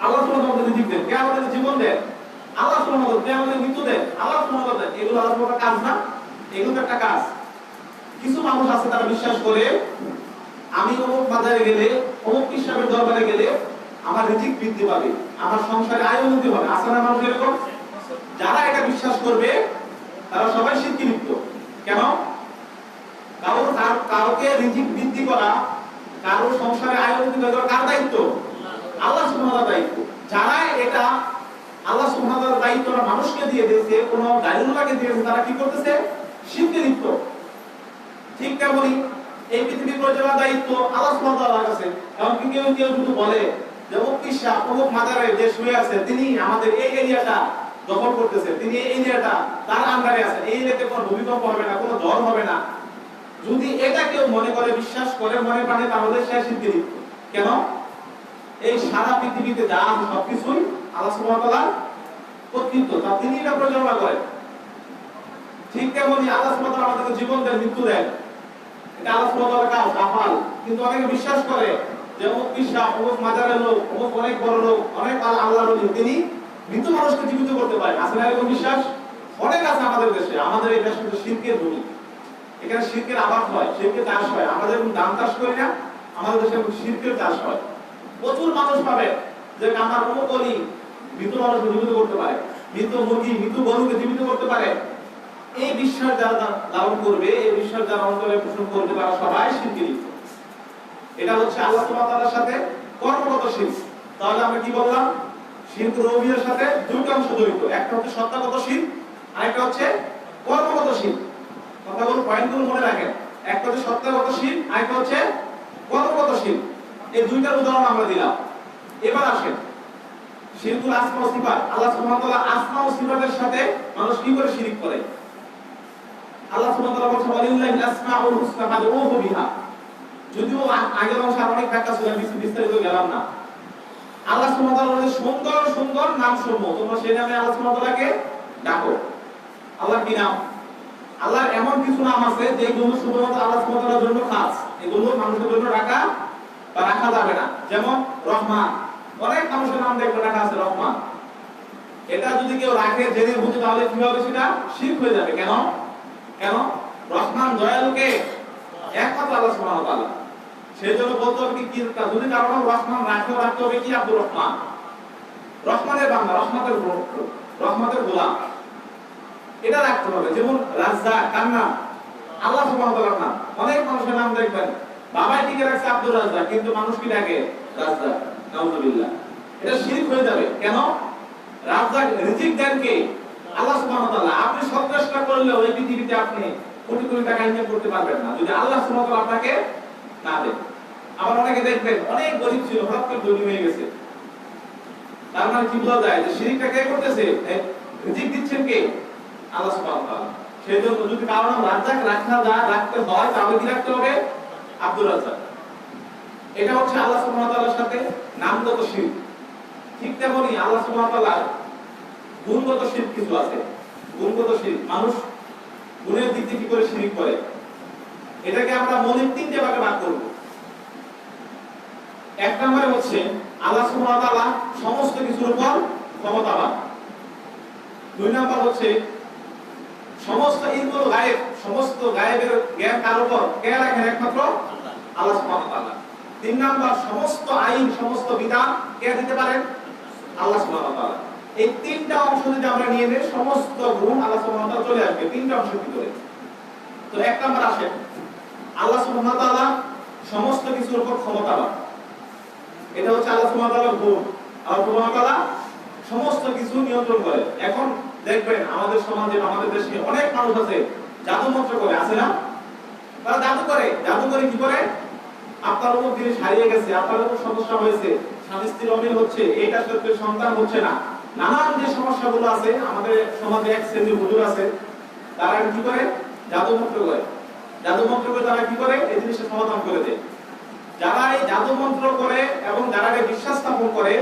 আল্লাহ সুবহানাহু ওয়া তাআলা রিজিক দেন। কে আমাদের জীবন দেন? আল্লাহ সুবহানাহু ওয়া তাআলা। কে আমাদের মৃত্যু দেন? আল্লাহ সুবহানাহু ওয়া তাআলা। এগুলো আল্লাহর একটা কাজ না? এগুলো একটা কাজ। কিছু মানুষ আছে তারা বিশ্বাস করে আমি অমুক বাজারে গেলে, অমুক ইসলামের দরবারে গেলে আমার রিজিক বৃদ্ধি পাবে, আমার সংসারে আয় উন্নতি হবে। আছে না মানুষ এরকম? যারা এটা বিশ্বাস করবে তারা সবাই শিরকে লিপ্ত। কেন? কাউকে রিজিক বৃদ্ধি করা, কারো সংসারে আয় উন্নতি করা কার দায়িত্ব? আল্লাহ সুবহানাহু ওয়া তাআলার দায়িত্ব। যারা এটা আল্লাহ সুবহানাহু ওয়া তাআলার দায়িত্বটা মানুষকে দিয়ে দিয়েছে, কোন গায়রুল্লাহকে দিয়েছে, তারা কি করতেছে? শিরকে লিপ্ত। ঠিক তেমনি এই পৃথিবীর পরিচালনার দায়িত্ব আল্লাহ সুবহানাহু ওয়া তাআলার কাছে। এমনকি কেউ যদি বলে যে অমুক পীর অমুক মাজারে যে শুয়ে আছে, তিনি আমাদের এই এরিয়াটা দখল করতেছে, তিনি এই এরিয়াটা তার আন্ডারে আছে, এই এরিয়াতে কোনো ভূমিকম্প হবে না, কোনো ঝড় হবে না, যদি এটা কেউ মনে করে, বিশ্বাস করে মনে প্রাণে, তাহলে সে শিরকে লিপ্ত। কেন? এই সারা পৃথিবীতে যা আছে সবকিছুই আল্লাহ সুবহানাহু ওয়া তাআলার কর্তৃত্ব, তা তিনি এটা পরিচালনা করেন। ঠিক তেমনি আল্লাহ সুবহানাহু ওয়া তাআলা আমাদেরকে জীবন দেন, মৃত্যু দেন, এটা আল্লাহ সুবহানাহু ওয়া তাআলার কাজ, আফাল। কিন্তু অনেকে বিশ্বাস করে যে অমুক পীর, অমুক মাজারের লোক, অমুক অনেক বড় লোক, অনেক আল্লাহর ওলি, তিনি মৃত মানুষকে জীবিত করতে পারেন। আছে না এরকম বিশ্বাস? অনেক আছে আমাদের দেশে। আমাদের এই দেশ কিন্তু শিরকের ভূমি, এখানে শিরকের আবাদ হয়, শিরকের চাষ হয়। আমাদের ধান চাষ করি না, আমাদের দেশে শিরকের চাষ হয়। প্রচুর মানুষ পাবে যে আমার অমুক ওলি মৃত মানুষকে জীবিত করতে পারে, মৃত মুরগি, মৃত গরুকে জীবিত করতে পারে। এই বিশ্বাস যারা লালন করবে, এই বিশ্বাস যারা অন্তরে পোষণ করবে, তারা সবাই শিরকে লিপ্ত। এটা হচ্ছে আল্লাহ সুবহানাহু ওয়া তাআলার সাথে কর্মগত শিরক। তাহলে আমরা কি বললাম? শিরক রুবিয়ার সাথে দুইটা অংশ জড়িত, একটা হচ্ছে সত্তাগত শিরক, আর একটা হচ্ছে কর্মগত শিরক। কথাগুলো পয়েন্টগুলো মনে রাখেন। একটা হচ্ছে সত্তাগত শিরক, আর একটা হচ্ছে কর্মগত শিরক। এই দুইটার উদাহরণ আমরা দিলাম। এবার আসেন শিরকুল আসমা ও সিফাত। আল্লাহ সুবহানাহু ওয়া তাআলা আসমা ও সিফাতের সাথে মানুষ কি করে শিরক করে? আল্লাহ সুবহানাহু ওয়া তাআলা বলেন ওয়ালিল্লাহিল আসমাউল হুসনা ফাদউহু বিহা। যদিও আগের অংশে অনেক ব্যাখ্যা ছিল, বিস্তারিত গেলাম না। আল্লাহ সুবহানাহু ওয়া তাআলার সুন্দর সুন্দর নামসমূহ, তোমরা সেই নামে আল্লাহ সুবহানাহু ওয়া তাআলাকে ডাকো। আল্লাহর কি নাম? আল্লাহর এমন কিছু নাম আছে যেগুলো শুধুমাত্র আল্লাহ সুবহানাহু ওয়া তাআলার জন্য খাস, এগুলো মানুষের জন্য রাখা বা রাখা যাবে না। যেমন রহমান, অনেক মানুষের নাম দেখবে রাখা আছে রহমান। এটা যদি কেউ রাখে জেনে বুঝে, তাহলে কি হবে? সেটা শিরক হয়ে যাবে। কেন? কেন? রহমান দয়ালুকে একমাত্র আল্লাহ সুবহানাহু ওয়া তাআলা। সেজন্য বলতে হবে কি, যদি কারো নাম রহমান রাখতে হবে কি আব্দুর রহমান, রহমানের বান্দা, রহমতের গোলাম, এটা রাখতে হবে। যেমন রাজ্জাক, কার নাম? আল্লাহ সুবহানাহু ওয়া তাআলার নাম। অনেক মানুষের নাম দেখবেন বাবাই টিকে রাখছে আব্দুর রাজ্জাক, কিন্তু মানুষ কি ডাকে? রাজ্জাক। নাউযুবিল্লাহ। এটা শিরক হয়ে যাবে। কেন? রাজ্জাক রিজিক দেন কে? আল্লাহ সুবহানাহু ওয়া তাআলা। আপনি সব চেষ্টা করলেও এই পৃথিবীতে আপনি কোটি কোটি টাকা ইনকাম করতে পারবেন না যদি আল্লাহ সুবহানাহু ওয়া তাআলা আপনাকে না দেন। আবার অনেকে দেখবেন অনেক গরিব ছিল, হঠাৎ করে ধনী হয়ে গেছে। তার মানে কি বোঝা যায় যে শিরকটা কে করতেছে? রিজিক দিচ্ছেন কে? আল্লাহ সুবহানাহু ওয়া তাআলা। সেজন্য যদি কারো নাম রাজ্জাক রাখতে হয় তাহলে কি রাখতে হবে? আব্দুর রাজ্জাক। এটা হচ্ছে আল্লাহ সুবহানাহু ওয়া তাআলার সাথে নামগত শিরক। ঠিক তেমনি আল্লাহ সুবহানাহু ওয়া তাআলার গুণগত শিরক কিছু আছে। গুণগত শিরক, মানুষ গুণের দিক থেকে কি করে শিরক করে, এটাকে আমরা মৌলিক তিনটে ভাগে ভাগ করব। এক নম্বরে হচ্ছে আল্লাহ সুবহানাহু ওয়া তাআলা সমস্ত কিছুর উপর ক্ষমতাবান। দুই নাম্বার হচ্ছে সমস্ত ইলমুল গায়েব, সমস্ত গায়েবের জ্ঞান কার উপর? কে রাখেন? একমাত্র আল্লাহ সুবহানাহু ওয়া তাআলা। তিন নাম্বার সমস্ত আইন, সমস্ত বিধান কে দিতে পারেন? আল্লাহ সুবহানাহু ওয়া তাআলা। এই তিনটা অংশ যদি আমরা নিয়ে নেই সমস্ত গুণ আল্লাহ সুবহানাহু ওয়া তাআলা চলে আসবে তিনটা অংশের ভিতরে। তো এক নাম্বার আসে আল্লাহ সুবহানাহু ওয়া তাআলা সমস্ত কিছুর উপর ক্ষমতাবান। এটা হচ্ছে আল্লাহ সুবহানাহু ওয়া তাআলার গুণ। আল্লাহ সুবহানাহু ওয়া তাআলা সমস্ত কিছু নিয়ন্ত্রণ করে। এখন দেখবেন আমাদের সমাজে, আমাদের দেশে অনেক মানুষ আছে জাদু মন্ত্র করে, আছে না? তারা জাদু করে কি করে? আপনার উপর জিনিস হারিয়ে গেছে, আপনার উপর সমস্যা হয়েছে, স্বামী স্ত্রীর অমিল হচ্ছে, এইটা সত্যি সন্তান হচ্ছে না, নানান যে সমস্যাগুলো আছে আমাদের সমাজে এক শ্রেণীর হুজুর আছে, তারা কি করে? জাদু মন্ত্র করে। জাদু মন্ত্র করে তারা কি করে? এই জিনিসটা সমাধান করে দেয়। যারা এই জাদু মন্ত্র করে এবং যারা বিশ্বাস স্থাপন করে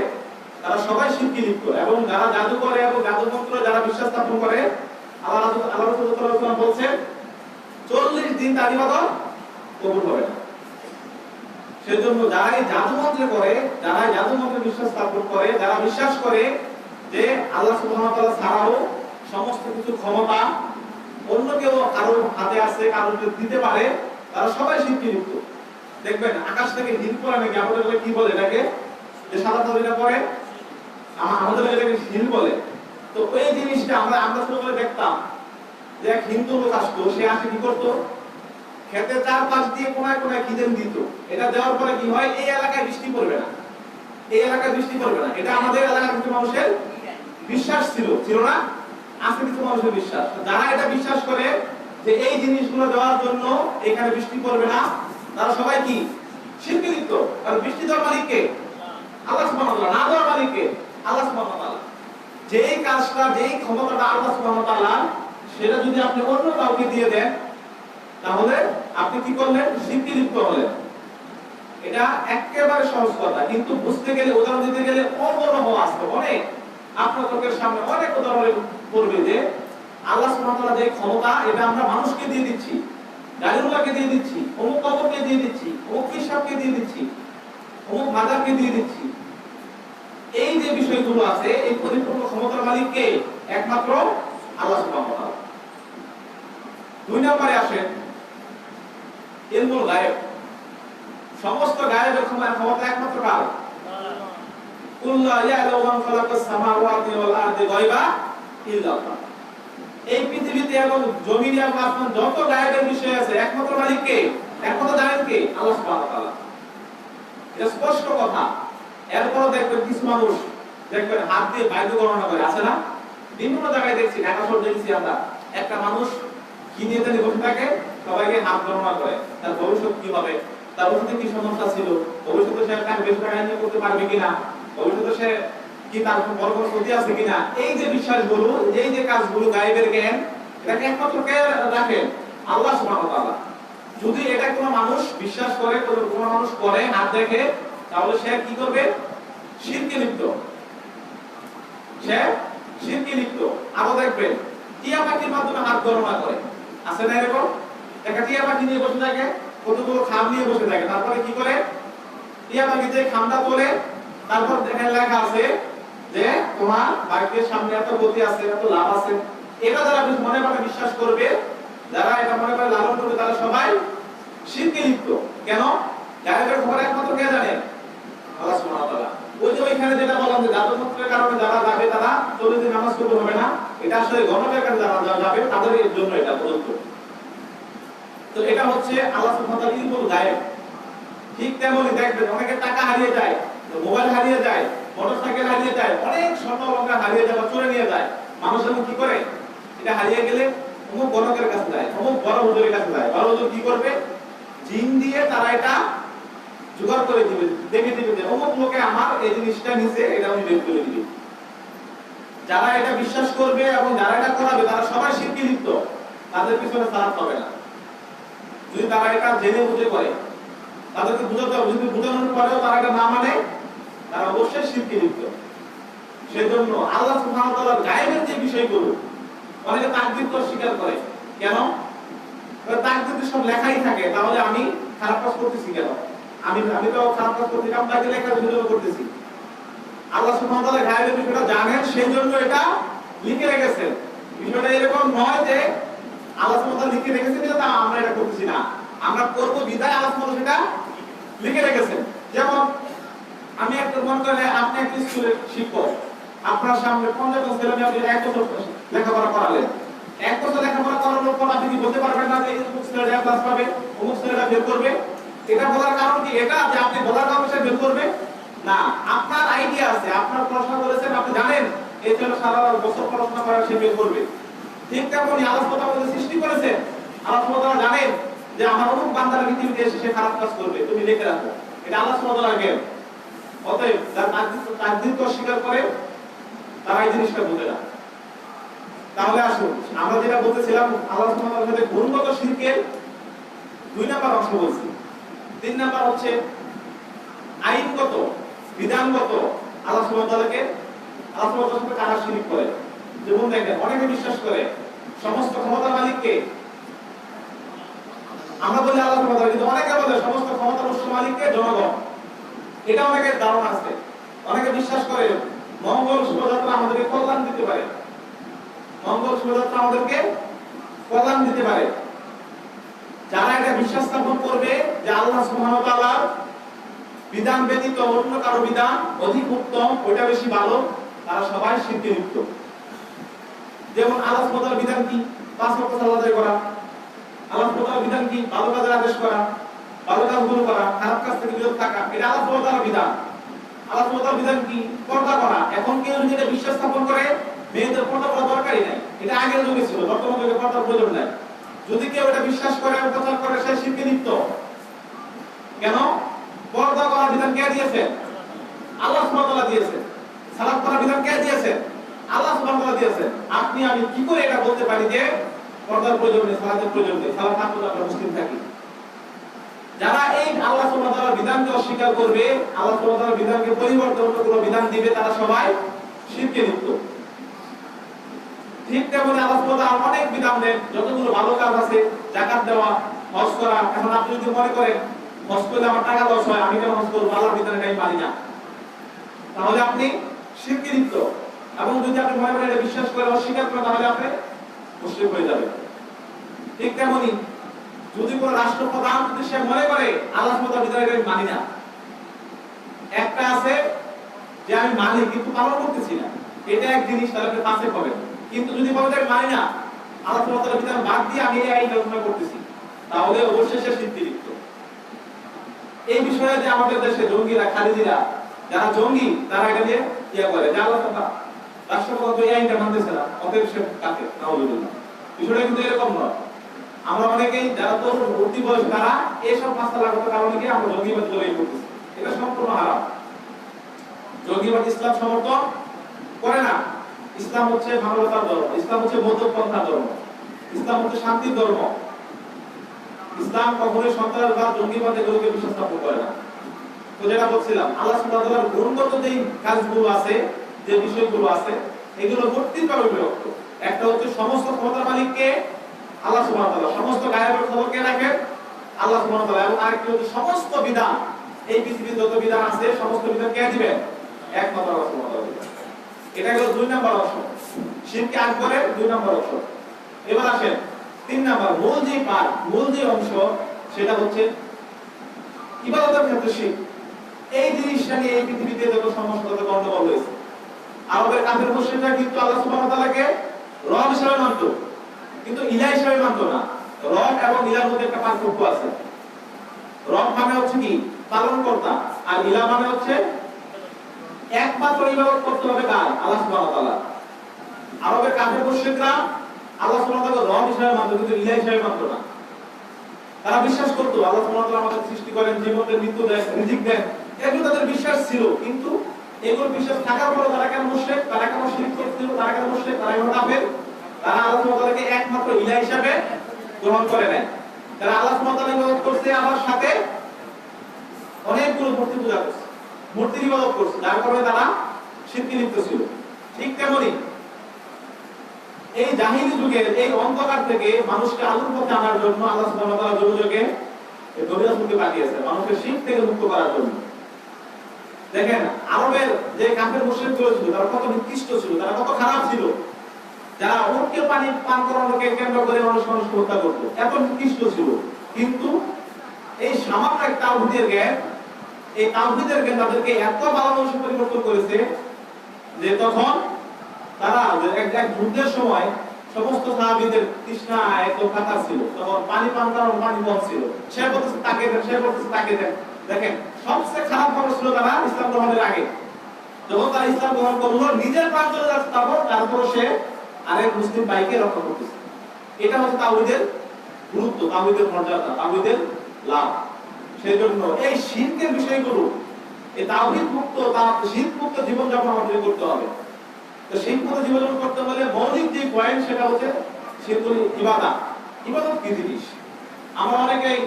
তারা সবাই শিরকে লিপ্ত। এবং যারা জাদু করে এবং জাদু মন্ত্র যারা বিশ্বাস স্থাপন করে, আল্লাহ রাসূল সাল্লাল্লাহু আলাইহি ওয়াসাল্লাম বলেন 40 দিন তার ইবাদত কবুল হবে না। সেজন্য যারা এই জাদু মন্ত্র করে, যারা এই জাদু মন্ত্রে বিশ্বাস স্থাপন করে, যারা বিশ্বাস করে যে আল্লাহ সুবহানাহু ওয়া তাআলা ছাড়াও সমস্ত কিছু ক্ষমতা অন্য কেউ কারো হাতে আছে, কারো দিতে পারে, তারা সবাই শিরকে লিপ্ত। দেখবেন আকাশ থেকে হিল পড়ে নাকি, আমাদের কি বলে এটাকে? যে সাদা তরিটা পড়ে, আমাদের এটাকে হিল বলে। তো ওই জিনিসটা আমরা ছোটবেলায় দেখতাম যে এক হিন্দু লোক আসতো, সে আসে কি করতো? খেতে চারপাশ দিয়ে কোনায় কোনায় খিদেন দিত। এটা দেওয়ার পরে কি হয়? এই এলাকায় বৃষ্টি পড়বে না, এই এলাকায় বৃষ্টি পড়বে না। এটা আমাদের এলাকার কিছু মানুষের বিশ্বাস ছিল না? আজকে কিছু মানুষের বিশ্বাস। যারা এটা বিশ্বাস করে যে এই জিনিসগুলো দেওয়ার জন্য এখানে বৃষ্টি পড়বে না, তারা সবাই কি? শিরকে লিপ্ত। আর বৃষ্টি দেওয়ার মালিক কে? আল্লাহ সুবহানাহু ওয়া তাআলা। না দেওয়ার মালিক কে? আল্লাহ সুবহানাহু ওয়া তাআলা। যেই কাজটা, যেই ক্ষমতাটা আল্লাহ সুবহানাহু ওয়া তাআলা, সেটা যদি আপনি অন্য কাউকে দিয়ে দেন তাহলে আপনি কি করলেন? শিরকে লিপ্ত হলেন। এটা একেবারে সহজ কথা, কিন্তু বুঝতে গেলে, উদাহরণ দিতে গেলে অবরহ আসতে অনেক, আপনার চোখের সামনে অনেক উদাহরণ পড়বে যে আল্লাহ সুবহানাহু ওয়া তাআলা যে ক্ষমতা, এটা আমরা মানুষকে দিয়ে দিচ্ছি, গালিউল্লাহকে দিয়ে দিচ্ছি, অমুক কবরকে দিয়ে দিচ্ছি, অমুক পিসাবকে দিয়ে দিচ্ছি, অমুক মাজারকে দিয়ে দিচ্ছি। এই যে বিষয়গুলো আছে, এই পরিপূর্ণ ক্ষমতার মালিক কে? একমাত্র আল্লাহ সুবহানাহু ওয়া তাআলা। দুই নম্বরে আসেন ইলমুল গায়েব। সমস্ত গায়েবের ক্ষমতা একমাত্র কার? কুল্লা ইয়ালামু মান খালাকাস সামাওয়াতি ওয়াল আরদি গায়বা ইল্লাল্লাহ। এই পৃথিবীতে এবং জমিনে এবং আসমান যত গায়েবের বিষয় আছে একমাত্র মালিক কে? একমাত্র জানেন কে? আল্লাহ সুবহানাহু ওয়া তাআলা। এটা স্পষ্ট কথা। এরপর দেখবেন কিছু মানুষ দেখবেন হাত দিয়ে বাইদ্য গণনা করে, আছে না? বিভিন্ন জায়গায় দেখছি, ঢাকা শহরে দেখছি আমরা, একটা মানুষ কি নিয়ে জানি বসে থাকে, সবাইকে হাত গণনা করে, তার ভবিষ্যৎ কি হবে, তার ভবিষ্যতে কি সমস্যা ছিল, ভবিষ্যতে সে টাকা বেশি টাকা ইনকাম করতে পারবে কিনা, ভবিষ্যতে সে কি তার বড় বড় ক্ষতি আছে কিনা। এই যে বিশ্বাসগুলো, এই যে কাজগুলো গায়েবের জ্ঞান, এটাকে একমাত্র কে রাখেন? আল্লাহ সুবহানাহু ওয়া তাআলা। যদি এটা কোনো মানুষ বিশ্বাস করে, কোনো মানুষ করে হাত দেখে, তাহলে সে কি করবে? শিরকে লিপ্ত। সে শিরকে লিপ্ত। আরো দেখবেন টিয়া পাখির মাধ্যমে হাত গণনা করে, আছে না এরকম? একটা টিয়া পাখি নিয়ে বসে থাকে, কতগুলো খাম নিয়ে বসে থাকে, তারপরে কি করে? টিয়া পাখি যে খামটা তোলে, তারপর এখানে লেখা আছে যে তোমার ভাগ্যের সামনে এত গতি আছে, এত লাভ আছে। এটা যারা মনে মনে বিশ্বাস করবে, যারা এটা মনে করে লালন করবে, তারা সবাই শিরকে লিপ্ত। কেন? গায়েবের খবর একমাত্র কে জানে? আল্লাহ সুবহানাহু ওয়া তাআলা। ওই যে ওইখানে যেটা বললাম যে জাদু মন্ত্রের কারণে যারা যাবে তারা 40 দিন নামাজ কবুল হবে না, এটা আসলে গণকের কাছে যারা যাবে তাদের জন্য এটা প্রযোজ্য। তো এটা হচ্ছে আল্লাহ সুবহানাহু ওয়া তাআলার ইলমুল গায়েব। ঠিক তেমনই দেখবেন অনেকের টাকা হারিয়ে যায়, মোবাইল হারিয়ে যায়, মোটরসাইকেল হারিয়ে যায়, অনেক স্বর্ণ অলংকার হারিয়ে যায় বা চুরি নিয়ে যায়। মানুষ যখন কি করে? এটা হারিয়ে গেলে অমুক গণকের কাছে যায়, অমুক বড় হুজুরের কাছে যায়। বড় হুজুর কি করবে? জিন দিয়ে তারা এটা জোগাড় করে দিবে, দেখে দিবে যে অমুক লোকে আমার এই জিনিসটা নিচে, এটা আমি বের করে দিবে। যারা এটা বিশ্বাস করবে এবং যারা এটা করাবে তারা সবাই শিরকে লিপ্ত, তাদের পিছনে সালাত হবে না। যদি তারা এটা জেনে বুঝে করে, তাদেরকে বুঝাতে হবে। যদি বুঝানোর পরেও তারা এটা না মানে, তারা অবশ্যই শিরকে লিপ্ত। সেজন্য আল্লাহ সুবহানাহু ওয়া তাআলার গায়েবের যে বিষয়গুলো, অনেকে তাকদীরকে অস্বীকার করে। কেন? তাকদীরে সব লেখাই থাকে, তাহলে আমি খারাপ কাজ করতেছি কেন? আমি তো খারাপ কাজ করতে কাম তাকে লেখার জন্য করতেছি। আল্লাহ সুবহানাহু ওয়া তাআলা গায়েবের বিষয়টা জানেন, সেজন্য এটা লিখে রেখেছেন। বিষয়টা এরকম নয় যে আল্লাহ সুবহানাহু ওয়া তাআলা লিখে রেখেছেন তা আমরা এটা করতেছি না, আমরা করব বিদায় আল্লাহ সুবহানাহু ওয়া তাআলা সেটা লিখে রেখেছেন। যেমন আমি একটা মনে করেন আপনি একটা স্কুলের শিক্ষক, আপনার সামনে 50 জন ছেলে মেয়ে, আপনি 1 বছর লেখাপড়া করালেন। 1 বছর লেখাপড়া করানোর পর আপনি কি বলতে পারবেন না যে এই অমুক ছেলেটা ক্লাস পাবে, অমুক ছেলেটা বের করবে? এটা বলার কারণ কি এটা যে আপনি বলার কারণে সে বের করবে না? আপনার আইডিয়া আছে, আপনার পড়াশোনা করেছেন, আপনি জানেন এই ছেলে সারা বছর পড়াশোনা করে সে বের করবে। ঠিক তেমনি আল্লাহ সুবহানাহু ওয়া তাআলা সৃষ্টি করেছেন, আল্লাহ সুবহানাহু ওয়া তাআলা জানেন যে আমার অমুক বান্দার পৃথিবীতে এসে সে খারাপ কাজ করবে, তুমি লিখে রাখো। এটা আল্লাহ সুবহানাহু ওয়া তাআলার জ্ঞান। অতএব যারা তাকদীরকে অস্বীকার করে তারা এই জিনিসটা বোঝে না। তাহলে আসুন আমরা যেটা বলতেছিলাম, আল্লাহ সুবহানাহু ওয়া তাআলার সাথে গুণগত শিরকের 2 নাম্বার অংশ বলছি। 3 নাম্বার হচ্ছে আইনগত, বিধানগত। আল্লাহ সুবহানাহু ওয়া তাআলার সাথে কারা শিরক করে? যেমন দেখেন অনেকে বিশ্বাস করে সমস্ত ক্ষমতার মালিককে, আমরা বলি আল্লাহ সুবহানাহু ওয়া তাআলা, কিন্তু অনেকে বলে সমস্ত ক্ষমতার উৎস মালিককে জনগণ। এটা অনেকের ধারণা আছে। অনেকে বিশ্বাস করে মঙ্গল শোভাযাত্রা আমাদেরকে কল্যাণ দিতে পারে, মঙ্গল শোভাযাত্রা আমাদেরকে কল্যাণ দিতে পারে। যারা এটা বিশ্বাস স্থাপন করবে যে আল্লাহ সুবহানাহু ওয়া তাআলার বিধান ব্যতীত অন্য কারো বিধান অধিক উত্তম, ওইটা বেশি ভালো, তারা সবাই শিরকে লিপ্ত। যেমন আল্লাহ সুবহানাহু ওয়া তাআলার বিধান কি? 5 ওয়াক্ত সালাত আদায় করা। আল্লাহ সুবহানাহু ওয়া তাআলার বিধান কি? ভালো কাজের আদেশ করা, ভালো কাজগুলো করা, খারাপ কাজ থেকে বিরত থাকা। এটা আল্লাহ সুবহানাহু ওয়া তাআলার বিধান। আল্লাহ সুবহানাহু ওয়া তাআলার বিধান কি? পর্দা করা। এখন কেউ যদি এটা বিশ্বাস স্থাপন করে মেয়েদের পর্দা করা দরকারই নাই, এটা আগের যুগে ছিল, বর্তমান যুগে পর্দার প্রয়োজন নাই। যদি কেউ এটা বিশ্বাস করে আর প্রচার করে সে শিরকে লিপ্ত। কেন? পর্দা করার বিধান কে দিয়েছেন? আল্লাহ সুবহানাহু ওয়া তাআলা দিয়েছেন। সালাত পড়ার বিধান কে দিয়েছেন? আল্লাহ সুবহানাহু ওয়া তাআলা দিয়েছেন। আপনি আমি কি করে এটা বলতে পারি যে পর্দার প্রয়োজন নেই, সালাতের প্রয়োজন নেই, সালাত না পড়লে আমরা মুসলিম থাকি? যারা এই আল্লাহ সুবহানাহু ওয়া তাআলার বিধানকে অস্বীকার করবে, আল্লাহ সুবহানাহু ওয়া তাআলার বিধানকে পরিবর্তে অন্য কোনো বিধান দিবে, তারা সবাই শিরকে লিপ্ত। ঠিক তেমনি আল্লাহ সুবহানাহু ওয়া তাআলা অনেক বিধান দেন, যতগুলো ভালো কাজ আছে, যাকাত দেওয়া, হজ করা। এখন আপনি যদি মনে করেন হজ করলে আমার টাকা লস হয়, আমি কেন হজ করব? আল্লাহর বিধানে আমি মানি না, তাহলে আপনি শিরকে লিপ্ত। এবং যদি আপনি মনে করেন এটা বিশ্বাস করে অস্বীকার করেন, তাহলে আপনি মুশরিক হয়ে যাবেন। ঠিক তেমনি যদি কোনো রাষ্ট্রপ্রধান যদি সে মনে করে আল্লাহ সুবহানাহু ওয়া তাআলার বিধানে আমি মানি না, একটা আছে যে আমি মানি কিন্তু পালন করতেছি না, এটা এক জিনিস, তাহলে আপনি ফাসিক হবেন। কিন্তু যদি বলেন আমি মানি না, আল্লাহ সুবহানাহু ওয়া তাআলার বিধান বাদ দিয়ে আমি এই আইন রচনা করতেছি, তাহলে অবশ্যই সে শিরকে লিপ্ত। এই বিষয়ে যে আমাদের দেশে জঙ্গিরা, খালিদিরা, যারা জঙ্গি, তারা এটা নিয়ে ইয়া করে যে আল্লাহ তাআলা রাষ্ট্রপ্রধান তো এই আইনটা মানতেছে না, অতএব সে কাফের। নাউযুবিল্লাহ। বিষয়টা কিন্তু এরকম নয়। আমরা অনেকেই যারা তরুণ ভর্তি বয়স, তারা এইসব মাসআলাগত কারণে গিয়ে আমরা জঙ্গিবাদ বলেই করতেছি। এটা সম্পূর্ণ হারাম। জঙ্গিবাদ ইসলাম সমর্থন করে না। ইসলাম হচ্ছে মানবতার ধর্ম, ইসলাম হচ্ছে মধ্যপন্থার ধর্ম, ইসলাম হচ্ছে শান্তির ধর্ম। ইসলাম কখনোই সন্ত্রাসবাদ, জঙ্গিবাদ এগুলোকে বিশ্বাস স্থাপন করে না। তো যেটা বলছিলাম, আল্লাহ সুবহানাহু ওয়া তাআলার গুণগত যেই কাজগুলো আছে, যে বিষয়গুলো আছে, এগুলো কর্তৃত্বভাবে বিভক্ত। একটা হচ্ছে সমস্ত ক্ষমতার মালিককে আল্লাহ সুবহানাহু ওয়া তাআলা, সমস্ত গায়েবের খবর কে রাখেন? আল্লাহ সুবহানাহু ওয়া তাআলা। এবং আরেকটি হচ্ছে সমস্ত বিধান, এই পৃথিবীর যত বিধান আছে সমস্ত বিধান কে দিবেন? একমাত্র আল্লাহ সুবহানাহু ওয়া তাআলা। এটা হলো 2 নাম্বার অংশ, শিরকে আকবরের 2 নাম্বার অংশ। এবার আসেন 3 নাম্বার, মূল যে পার্ট, মূল যে অংশ, সেটা হচ্ছে ইবাদতের ক্ষেত্রে শিরক। এই জিনিসটা নিয়ে এই পৃথিবীতে যত সমস্যা, তত গন্ডগোল হয়েছে। আরবের কাফের মুশরিকরা কিন্তু আল্লাহ সুবহানাহু ওয়া তাআলাকে রব হিসেবে মানত, কিন্তু ইলাহ হিসেবে মানত না। রব এবং ইলাহর মধ্যে একটা পার্থক্য আছে। রব মানে হচ্ছে কি? পালনকর্তা। আর ইলাহ মানে হচ্ছে একমাত্র ইবাদত করতে হবে কার? আল্লাহ সুবহানাহু ওয়া তাআলা। আরবের কাফের মুশরিকরা আল্লাহ সুবহানাহু ওয়া তাআলা রব হিসেবে মানতো, কিন্তু ইলাহ হিসেবে মানতো না। তারা বিশ্বাস করতো আল্লাহ সুবহানাহু ওয়া তাআলা আমাদের সৃষ্টি করেন, জীবন দেন, মৃত্যু দেন, রিজিক দেন, এগুলো তাদের বিশ্বাস ছিল। কিন্তু এগুলো বিশ্বাস থাকার পরে তারা কেন মুশরিক, তারা কেন শিরক করছিল, তারা কেন মুশরিক, তারা কেন কাফের? তারা আল্লাহ সুবহানাহু ওয়া তাআলাকে একমাত্র ইলাহ হিসেবে গ্রহণ করে নেয়। তারা আল্লাহ সুবহানাহু ওয়া তাআলার ইবাদত করছে, আবার সাথে অনেকগুলো মূর্তি পূজা করছে, মূর্তির ইবাদত করছে, যার কারণে তারা শিরকে লিপ্ত ছিল। ঠিক তেমনি এই জাহিলি যুগের এই অন্ধকার থেকে মানুষকে আলোর পথে আনার জন্য আল্লাহ সুবহানাহু ওয়া তাআলা যুগে যুগে এই নবী রাসূলকে পাঠিয়েছেন মানুষকে শিরক থেকে মুক্ত করার জন্য। দেখেন আরবের যে কাফের মুশরিকগুলো ছিল তারা কত নিকৃষ্ট ছিল, তারা কত খারাপ ছিল, যারা উটকে পানি পান করানোকে কেন্দ্র করে মানুষকে হত্যা করতো, এত নিকৃষ্ট ছিল। কিন্তু এই সামান্য এক তাওহীদের জ্ঞান, এই তাওহীদের জ্ঞান তাদেরকে এত ভালো মানুষে পরিবর্তন করেছে যে তখন তারা এক যুদ্ধের সময় সমস্ত সাহাবীদের তৃষ্ণা এত কাতর ছিল, তখন পানি পান করার পানি কম ছিল, সে বলতেছে তাকে দেন, সে বলতেছে তাকে দেন। দেখেন সবচেয়ে খারাপ মানুষ ছিল তারা ইসলাম গ্রহণের আগে। যখন তারা ইসলাম গ্রহণ করলো, নিজের প্রাণ চলে যাচ্ছে, তারপর সে আরেক মুসলিম ভাইকে রক্ষা করতেছে। এটা হচ্ছে তাওহীদের গুরুত্ব, তাওহীদের মর্যাদা, তাওহীদের লাভ। সেই জন্য এই শিরকের বিষয়গুলো, এই তাওহীদ মুক্ত, শিরক মুক্ত জীবন যাপন আমাদের করতে হবে। তো শিরক মুক্ত জীবন যাপন করতে হলে মৌলিক যে পয়েন্ট সেটা হচ্ছে শিরকুল ইবাদত। ইবাদত কি জিনিস? আমরা অনেকেই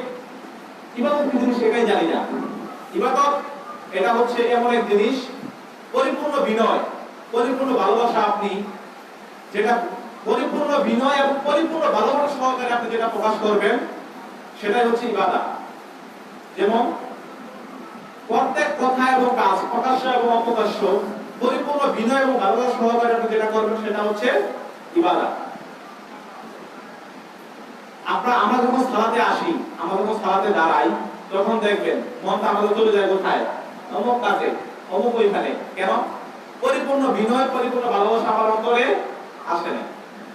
ইবাদত কি জিনিস এটাই জানি না। ইবাদত এটা হচ্ছে এমন এক জিনিস, পরিপূর্ণ বিনয়, পরিপূর্ণ ভালোবাসা, আপনি যেটা পরিপূর্ণ বিনয় এবং পরিপূর্ণ ভালোবাসা সহকারে আপনি যেটা প্রকাশ করবেন সেটাই হচ্ছে ইবাদত। যেমন প্রত্যেক কথা এবং কাজ, প্রকাশ্য এবং অপ্রকাশ্য, পরিপূর্ণ বিনয় এবং ভালোবাসা সহকারে আপনি যেটা করবেন সেটা হচ্ছে ইবাদত। আমরা যখন সালাতে আসি, আমরা যখন সালাতে দাঁড়াই, তখন দেখবেন মনটা আমাদের চলে যায় কোথায়? অমুক কাজে, অমুক ওইখানে। কেন? পরিপূর্ণ বিনয়, পরিপূর্ণ ভালোবাসা আমার অন্তরে আসে না।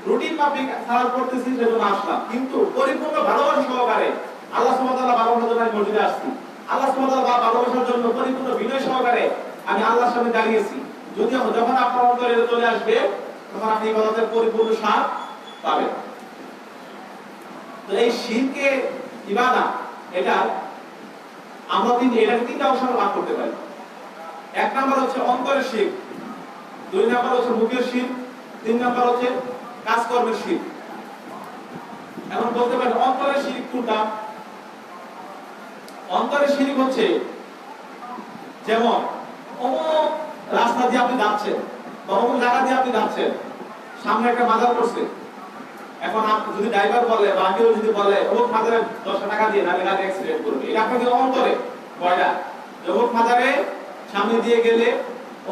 রুটিন মাফিক সালাত করতেছি সেজন্য আসলাম, কিন্তু পরিপূর্ণ ভালোবাসা সহকারে আল্লাহ সুবহানাহু ওয়া তাআলা ভালোবাসার জন্য আমি মসজিদে আসছি, আল্লাহ সুবহানাহু ওয়া তাআলা ভালোবাসার জন্য পরিপূর্ণ বিনয় সহকারে আমি আল্লাহর সামনে দাঁড়িয়েছি। যখন আপনার অন্তরে চলে আসবে তখন আপনি ইবাদতের পরিপূর্ণ স্বাদ পাবেন। তো এই শিরকে ইবাদত, এটা আমরা এটাকে তিনটা অংশে ভাগ করতে পারি। এক নাম্বার হচ্ছে অন্তরের শিরক, দুই নাম্বার হচ্ছে মুখের শিরক, তিন নাম্বার হচ্ছে কাজকর্মের শিরক। এখন বলতে পারেন অন্তরের শিরক কোনটা? অন্তরের শিরক হচ্ছে যেমন অমুক রাস্তা দিয়ে আপনি যাচ্ছেন বা অমুক জায়গা দিয়ে আপনি যাচ্ছেন, সামনে একটা মাজার পড়ছে। এখন আপনি যদি ড্রাইভার বলে বা কেউ যদি বলে অমুক মাজারে 10 টাকা দিয়ে নালে গাড়ি অ্যাক্সিডেন্ট করবে, এটা আপনাদের অন্তরে ভয়টা। অমুক মাজারে সামনে দিয়ে গেলে,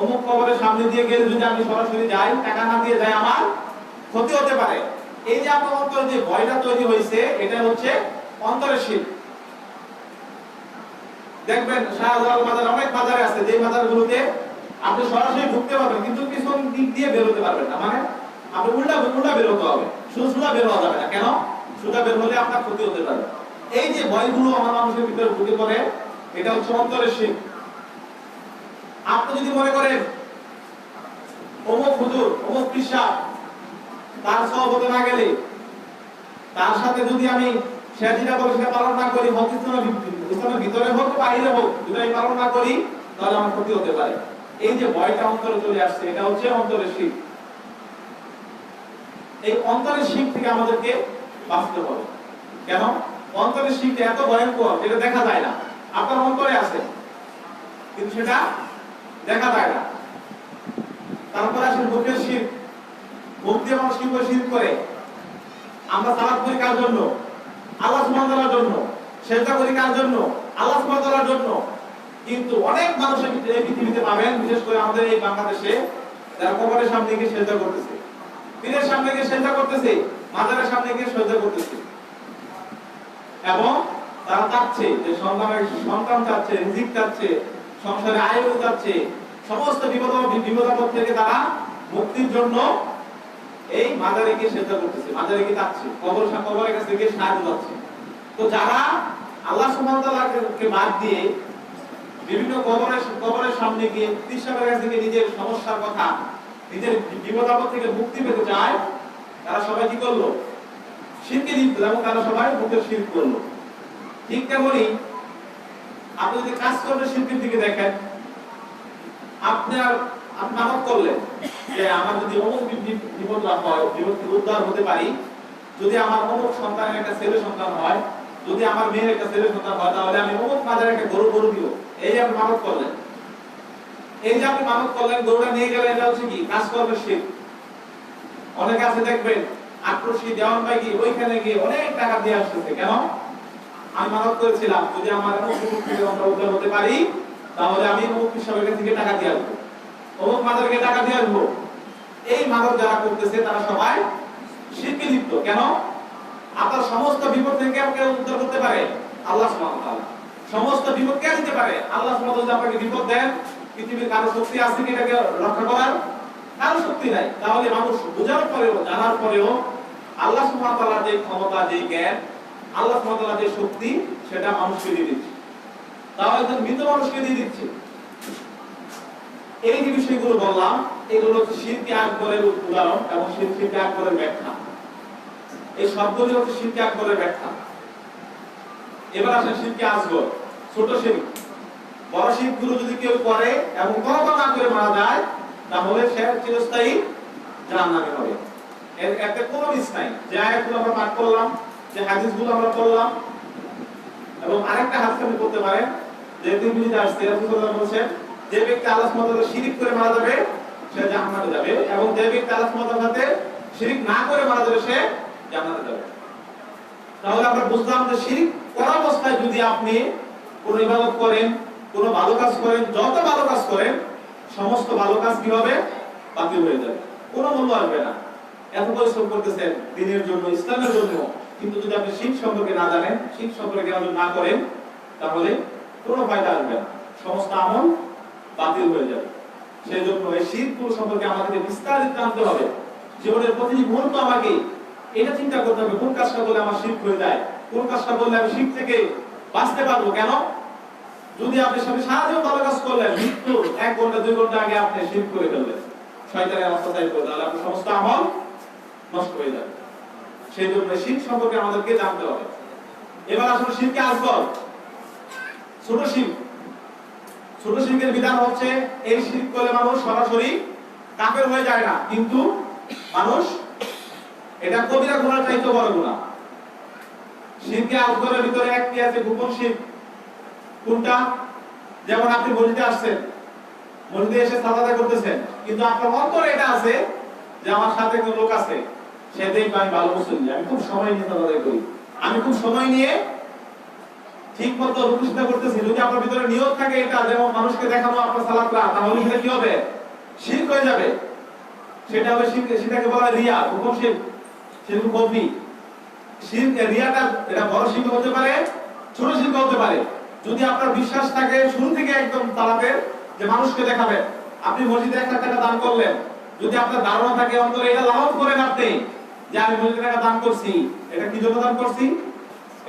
অমুক কবরের সামনে দিয়ে গেলে যদি আমি সরাসরি যাই, টাকা না দিয়ে যাই, আমার ক্ষতি হতে পারে। এই যে আপনার অন্তরে যে ভয়টা তৈরি হয়েছে, এটা হচ্ছে অন্তরের শিরক। দেখবেন শাহজালাল মাজার, অনেক মাজারে আছে যে মাজারগুলোতে আপনি সরাসরি ঢুকতে পারবেন কিন্তু পিছন দিক দিয়ে বের হতে পারবেন না, মানে আপনি উল্টা বের হতে হবে, সোজা বের হওয়া যাবে না। কেন? সোজা বের হলে আপনার ক্ষতি হতে পারে। এই যে ভয়গুলো আমার মানুষের ভিতরে ঢুকে পড়ে, এটা হচ্ছে অন্তরের শিরক। আপনি যদি মনে করেন অমুক হুজুর, অমুক পীর, তার সহবতে না গেলে, তার সাথে যদি আমি সে যেটা বলে সেটা পালন না করি, ইসলামের ভিতরে হোক বাইরে হোক, যদি আমি পালন না করি তাহলে আমার ক্ষতি হতে পারে। এই যে ভয়টা অন্তরে চলে আসছে, এটা হচ্ছে অন্তরের শিরক। এই অন্তরের শিরক থেকে আমাদেরকে বাঁচতে হবে। কেন? অন্তরের শিরকটা এত ভয়ঙ্কর, যেটা দেখা যায় না। আপনার অন্তরে আছে কিন্তু সেটা দেখা যায় না। তারপরে আসে মুখের শিরক। মুখ দিয়ে মানুষ কিভাবে শিরক করে? আমরা সালাত করি কার জন্য? আল্লাহ সুবহানাহু ওয়া তাআলার জন্য। সিজদা করি কার জন্য? আল্লাহ সুবহানাহু ওয়া তাআলার জন্য। কিন্তু অনেক মানুষের এই পৃথিবীতে পাবেন, বিশেষ করে আমাদের এই বাংলাদেশে, যারা কবরের সামনে গিয়ে সিজদা করতেছে, পীরের সামনে গিয়ে সিজদা করতেছে, মাজারের সামনে গিয়ে সিজদা করতেছে, এবং তারা চাচ্ছে যে সন্তান চাচ্ছে, রিজিক চাচ্ছে, সংসারে আয় চাচ্ছে, সমস্ত বিপদ থেকে তারা মুক্তির জন্য এই মাজারে গিয়ে সিজদা করতেছে, মাজারে গিয়ে যাচ্ছে, কবরের কাছে গিয়ে সাহায্য চাচ্ছে। তো যারা আল্লাহ সুবহানাহু ওয়া তাআলাকে বাদ দিয়ে বিভিন্ন কবরের সামনে গিয়ে পীর সাহেবের কাছে গিয়ে নিজের সমস্যার কথা, নিজের বিপদ থেকে মুক্তি পেতে চায়, তারা সবাই কি করলো? শিরকে লিপ্ত, এবং তারা সবাই মুখে শিরক করলো। ঠিক তেমনি আপনি যদি কাজ করবে শিরকের দিকে দেখেন, আপনি মানত করলেন যে আমার যদি অমুক বিপদ লাভ হয়, বিপদ থেকে উদ্ধার হতে পারি, যদি আমার অমুক সন্তানের একটা ছেলে সন্তান হয়, যদি আমার মেয়ের একটা ছেলে সন্তান হয়, তাহলে আমি অমুক মাজারে একটা গরু দিব। এই যে আপনি মানত করলেন, এই যে আপনি মানত করলেন, গরুটা নিয়ে গেলেন, এটা হচ্ছে কি কাজ করবে শিরক। অনেকে আছে দেখবেন আক্রোশী দেওয়ান ভাই কি ওইখানে গিয়ে অনেক টাকা দিয়ে আসতেছে, কেন? আমি মানত করেছিলাম যদি আমার অমুক থেকে আমরা উদ্ধার হতে পারি, তাহলে আমি অমুক হিসাবে থেকে টাকা দিয়ে আসবো, অমুক মাদারকে টাকা দিয়ে আসবো। এই মানত যারা করতেছে তারা সবাই শিরকে লিপ্ত। কেন? আপনার সমস্ত বিপদ থেকে কেউ উদ্ধার করতে পারে? আল্লাহ সুবহানাহু ওয়া তাআলা। সমস্ত বিপদ কে দিতে পারে? আল্লাহ সুবহানাহু ওয়া তাআলা। আপনাকে বিপদ দেন, পৃথিবীর কারো শক্তি আছে কি এটাকে রক্ষা করার? কারো শক্তি নাই। তাহলে মানুষ বোঝার পরেও, জানার পরেও আল্লাহ সুবহানাহু ওয়া তাআলার যে ক্ষমতা, যে জ্ঞান, আল্লাহ সুবহানাহু ওয়া তাআলার যে শক্তি, সেটা মানুষকে দিয়ে দিচ্ছে। তাও একজন মৃত মানুষকে দিয়ে দিচ্ছে। এই যে বিষয়গুলো বললাম, এগুলো হচ্ছে শিরকে আকবরের উদাহরণ এবং শিরকে আকবরের ব্যাখ্যা। এই সবগুলো হচ্ছে শিরকে আকবরের ব্যাখ্যা। এবার আসেন শিরকে আসগর, ছোট শিরক। বড় শিরকগুলো যদি কেউ করে এবং তওবা না করে মারা যায়, তাহলে সে চিরস্থায়ী জাহান্নামী হবে। এতে কোনো মিস নাই। যে আয়াতগুলো আমরা পাঠ করলাম, যে হাদিসগুলো আমরা পড়লাম, এবং আরেকটা হাদিস আপনি বলতে পারেন যে তিরমিজিতে আসছে, রাসূলুল্লাহ বলেছেন যে ব্যক্তি আল্লাহ সুবহানাহু ওয়া তাআলা শিরক করে মারা যাবে সে জাহান্নামে যাবে, এবং যে ব্যক্তি আল্লাহ সুবহানাহু ওয়া তাআলার সাথে শিরক না করে মারা যাবে সে জান্নাতে যাবে। তাহলে আমরা বুঝলাম যে শিরক করা অবস্থায় যদি আপনি কোন ইবাদত করেন, কোন ভালো কাজ করেন, যত ভালো কাজ করেন, সমস্ত ভালো কাজ কি হবে? বাতিল হয়ে যাবে, কোনো মূল্য আসবে না। এত পরিশ্রম করতেছেন দ্বীনের জন্য, ইসলামের জন্য, কিন্তু যদি আপনি শিরক সম্পর্কে না জানেন, শিরক সম্পর্কে না করেন, তাহলে কোনো ফায়দা আসবে না, সমস্ত আমল বাতিল হয়ে যাবে। সেই জন্য এই শিরক সম্পর্কে আমাদেরকে বিস্তারিত জানতে হবে। জীবনের প্রতিটি মুহূর্ত আমাকে এটা চিন্তা করতে হবে, কোন কাজটা করলে আমার শিরক হয়ে যায়, কোন কাজটা করলে আমি শিরক থেকে বাঁচতে পারবো। কেন? যদি আপনি সারা জীবন ভালো কাজ করলেন, মৃত্যু 1 ঘন্টা 2 ঘন্টা আগে আপনি শিরক করে ফেললেন, শয়তানের অত্যাচার করে, তাহলে আপনার সমস্ত আমল নষ্ট হয়ে যাবে। সেই জন্য শিরক সম্পর্কে আমাদেরকে জানতে হবে। এবার আসলে শিরকে আসগর, ছোট শিরক। ছোট শিরকের বিধান হচ্ছে এই শিরক করলে মানুষ সরাসরি কাফের হয়ে যায় না, কিন্তু মানুষ এটা কবিরা গুনাহ চাইতে বড় গুনাহ। শিরকে আসগরের ভিতরে একটি আছে গোপন শিরক। কোনটা? যেমন আপনি মসজিদে আসছেন, মসজিদে এসে সালাত আদায় করতেছেন, কিন্তু আপনার অন্তরে এটা আছে যে আমার সাথে কোন লোক আছে, সে দেখবে আমি ভালো মুসল্লি, আমি খুব সময় নিয়ে সালাত আদায় করি, আমি খুব সময় নিয়ে ঠিক মতো রুকুসিদা করতেছি। যদি আপনার ভিতরে নিয়ত থাকে এটা যেমন মানুষকে দেখানো আপনার সালাতটা, তাহলে সেটা কি হবে? শিরক হয়ে যাবে। সেটা হবে শিরক, সেটাকে বলা হয় রিয়া, গোপন শিরক, শিরক কফি। শিরক রিয়াটা এটা বড় শিরক হতে পারে, ছোট শিরক হতে পারে। যদি আপনার বিশ্বাস থাকে শুরু থেকে একদম তালাতের যে মানুষকে দেখাবেন, আপনি মসজিদে 1 লাখ টাকা দান করলেন, যদি আপনার ধারণা থাকে অন্তরে এটা লালন করেন আপনি যে আমি মসজিদে টাকা দান করছি, এটা কি জন্য দান করছি?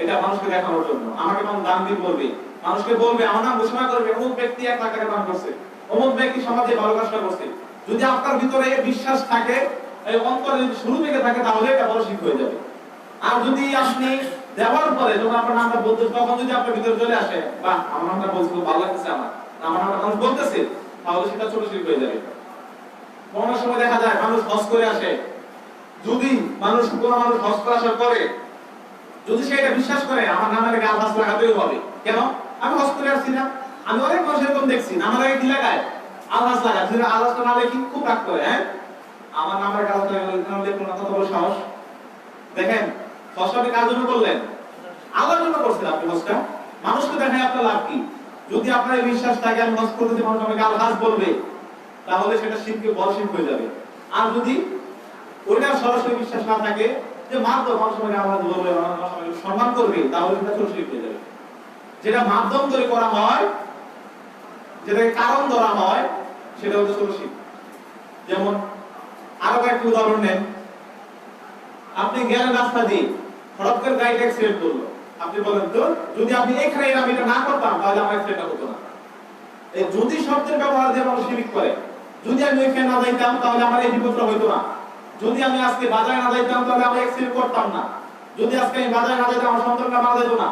এটা মানুষকে দেখানোর জন্য। আমাকে মানুষ দান দিয়ে বলবে, মানুষকে বলবে, আমার নাম ঘোষণা করবে, অমুক ব্যক্তি 1 লাখ টাকা দান করছে, অমুক ব্যক্তি সমাজে ভালো কাজটা করছে। যদি আপনার ভিতরে বিশ্বাস থাকে, এই অন্তরে যদি শুরু থেকে থাকে, তাহলে এটা বড় শিরক হয়ে যাবে। আর যদি আপনি দেওয়ার পরে যখন আপনার নামটা বলতে, তখন যদি আপনার ভিতরে চলে আসে, বাহ আমার নামটা বলতে খুব ভালো লাগতেছে, আমার নামটা মানুষ বলতেছে, তাহলে সেটা ছোট শিরক হয়ে যাবে। কোন সময় দেখা যায় মানুষ হজ করে আসে, যদি কোন মানুষ হজ করে আসার পরে যদি সে এটা বিশ্বাস করে আমার নামের আগে আলহাজ লাগাতেই হবে, কেন? আমি হজ করে আসছি না, আমি অনেক মানুষ এরকম দেখছি, নামের আগে কি লাগায়? আলহাজ লাগায়। যদি আলহাজটা না লেখি খুব রাগ করে, হ্যাঁ আমার নামের আগে আলহাজ লাগালে কত বড় সাহস। দেখেন হজটা আপনি কার জন্য করলেন? আল্লাহর জন্য করছেন আপনি হজটা। মানুষকে দেখায় আপনার লাভ কি? যদি আপনার এই বিশ্বাস থাকে আমি হজ করতেছি, মানুষ আমাকে আলহাজ বলবে, তাহলে সেটা শিরকে বড় শিরক হয়ে যাবে। আর যদি ওইটা সরাসরি বিশ্বাস না থাকে যে মাধ্যম মানুষ আমাকে আলহাজ বলবে, মানুষ আমাকে সম্মান করবে, তাহলে সেটা ছোট শিরক হয়ে যাবে। যেটা মাধ্যম ধরে করা হয়, যেটাকে কারণ ধরা হয়, সেটা হচ্ছে ছোট শিরক। যেমন আরো একটা উদাহরণ নেন, আপনি গেলেন রাস্তা দিয়ে, হঠাৎ করে গাড়িটা অ্যাক্সিডেন্ট করলো, আপনি বলেন তো যদি আপনি এখানে আমি এটা না করতাম তাহলে আমার অ্যাক্সিডেন্টটা হতো না। এই যদি শব্দের ব্যবহার দিয়ে মানুষ শিরক করে, যদি আমি ওইখানে না যাইতাম তাহলে আমার এই বিপদটা হইতো না। যদি আমি আজকে বাজারে না যাইতাম তাহলে আমি অ্যাক্সিডেন্ট করতাম না, যদি আজকে আমি বাজারে না যাইতাম আমার সন্তানটা মারা যেত না।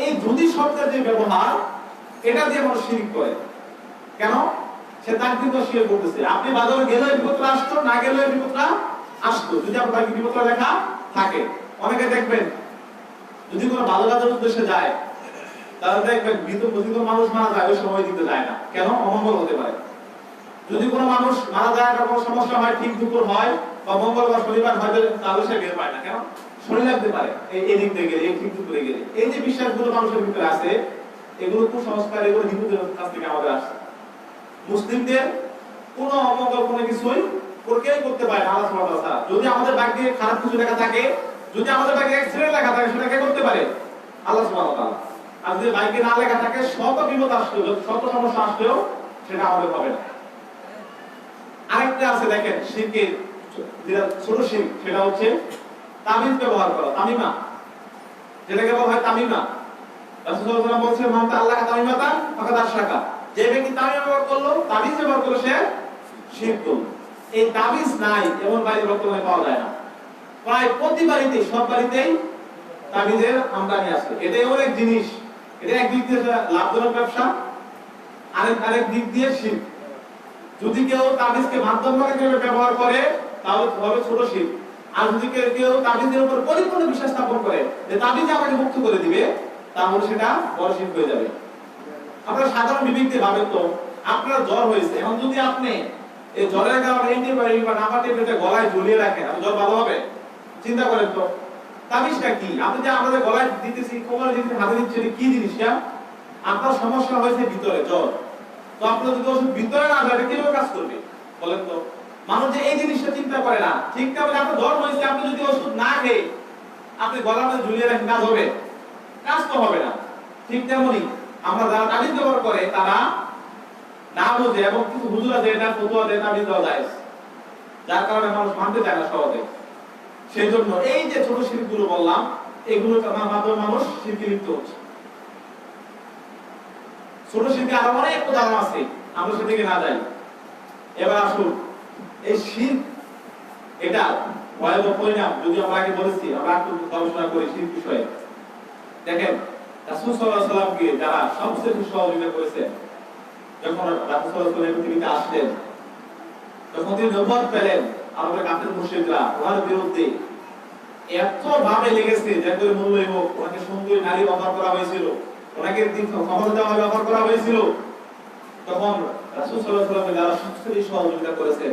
এই যদি শব্দের যে ব্যবহার, এটা দিয়ে মানুষ শিরক করে। কেন? সে তাকদীরকে অস্বীকার করতেছে। আপনি বাজারে গেলে বিপদটা আসতো, না গেলে বিপদটা আসতো, যদি আপনার বিপদটা লেখা থাকে। অনেকে দেখবেন যদি কোনো ভালো কাজের উদ্দেশ্যে যায়, তাহলে দেখবেন মৃত মানুষ মারা যায় ওই সময় দিতে যায় না। কেন? অমঙ্গল হতে পারে। যদি কোনো মানুষ মারা যায় বা কোনো সমস্যা হয়, ঠিক দুপুর হয় বা মঙ্গল বা শনিবার হয়, তাহলে সে বের পায় না। কেন? শরীর লাগতে পারে এই দিক থেকে গেলে, এই ঠিক দুপুরে গেলে। এই যে বিশ্বাসগুলো মানুষের ভিতরে আছে, এগুলো কুসংস্কার, এগুলো হিন্দুদের কাছ থেকে আমাদের আসছে। মুসলিমদের কোনো অমঙ্গল কোনো কিছুই কেউ করতে পারে না আল্লাহ সুবহানাহু ওয়া তাআলা। যদি আমাদের ভাগ্যে খারাপ কিছু লেখা থাকে, যদি আমাদের ভাগ্যে অ্যাক্সিডেন্ট লেখা থাকে, সেটা কে করতে পারে? আল্লাহ সুবহানাহু ওয়া তাআলা। আর যদি ভাগ্যে না লেখা থাকে, শত বিপদ আসলেও, শত সমস্যা আসলেও সেটা আমাদের হবে না। আরেকটা আছে দেখেন শিরকের যেটা ছোট শিরক, সেটা হচ্ছে তাবিজ ব্যবহার করা, তামিমা, যেটাকে বলা হয় তামিমা। রাসূল সাল্লাল্লাহু আলাইহি ওয়াসাল্লাম বলেছেন, মান তাআল্লাকা তামিমাতান ফাকাদ আশরাকা। যে ব্যক্তি তামিম ব্যবহার করলো, তাবিজ ব্যবহার করলো, সে শিরক করলো। এই তাবিজ নাই এমন বাড়ি বর্তমানে পাওয়া যায় না। প্রায় প্রতি বাড়িতে, সব বাড়িতেই তাবিজের আমদানি আছে। এটা এমন এক জিনিস, এটা একদিক দিয়ে লাভজনক ব্যবসা, আরেক দিক দিয়ে শিরক। যদি কেউ তাবিজকে মাধ্যম হিসেবে ব্যবহার করে, তাহলে হবে ছোট শিরক। আর যদি কেউ তাবিজের উপর পরিপূর্ণ বিশ্বাস স্থাপন করে যে তাবিজ আমাকে মুক্ত করে দিবে, তাহলে সেটা বড় শিরক হয়ে যাবে। আপনারা সাধারণ বিবেকে ভাবেন তো, আপনার জ্বর হয়েছে, এখন যদি আপনি এই জ্বরের কারণে অ্যান্টিবায়োটিক বা নাপা ট্যাবলেট গলায় ঝুলিয়ে রাখেন, আপনি জ্বর ভালো হবে? চিন্তা করেন তো, তাবিজটা কি? আপনি যে আমাদের গলায় দিতেছি, কোমরে দিতেছি, হাতে দিচ্ছি, কি জিনিসটা? আপনার সমস্যা হয়েছে ভিতরে, জ্বর। তো আপনার যদি ওষুধ ভিতরে না যায়, কিভাবে কাজ করবে বলেন তো? মানুষ যে এই জিনিসটা চিন্তা করে না। ঠিক তেমনি আপনার জ্বর হয়েছে, আপনি যদি ওষুধ না খেয়ে আপনি গলার মধ্যে ঝুলিয়ে রাখেন, কাজ হবে? কাজ তো হবে না। ঠিক তেমনি আমরা যারা তাবিজ ব্যবহার করে, তারা না বুঝে এবং কিছু হুজুর আছে এটা ফতোয়া দেয় তাবিজ দেওয়া যায়, যার কারণে মানুষ মানতে চায় না সহজে। সেই জন্য এই যে ছোট শিরকগুলো বললাম, এগুলো মাধ্যমে মানুষ শিরকে লিপ্ত হচ্ছে। ছোট শিরকে আরো অনেক উদাহরণ আছে, আমরা সেদিকে না যাই। এবার আসুন, এই শিরক এটা ভয়াবহ পরিণাম, যদি আমরা আগে বলেছি, আমরা একটু গবেষণা করি শিরক বিষয়ে। দেখেন রাসূল সাল্লাল্লাহু আলাইহি ওয়াসাল্লামকে যারা সবচেয়ে বেশি সহযোগিতা করেছে, যখন রাসূল সাল্লাল্লাহু আলাইহি ওয়াসাল্লাম পৃথিবীতে আসলেন, যখন তিনি নবুয়ত পেলেন, আরবের কাফের মুশরিকরা ওনার বিরুদ্ধে এত ভাবে লেগেছে যে করে মূল্যই হোক, ওনাকে সুন্দরী নারী ব্যবহার করা হয়েছিল, ওনাকে ক্ষমতা ব্যবহার করা হয়েছিল। তখন রাসূল সাল্লাল্লাহু আলাইহি ওয়াসাল্লাম যারা সবচেয়ে বেশি সহযোগিতা করেছেন,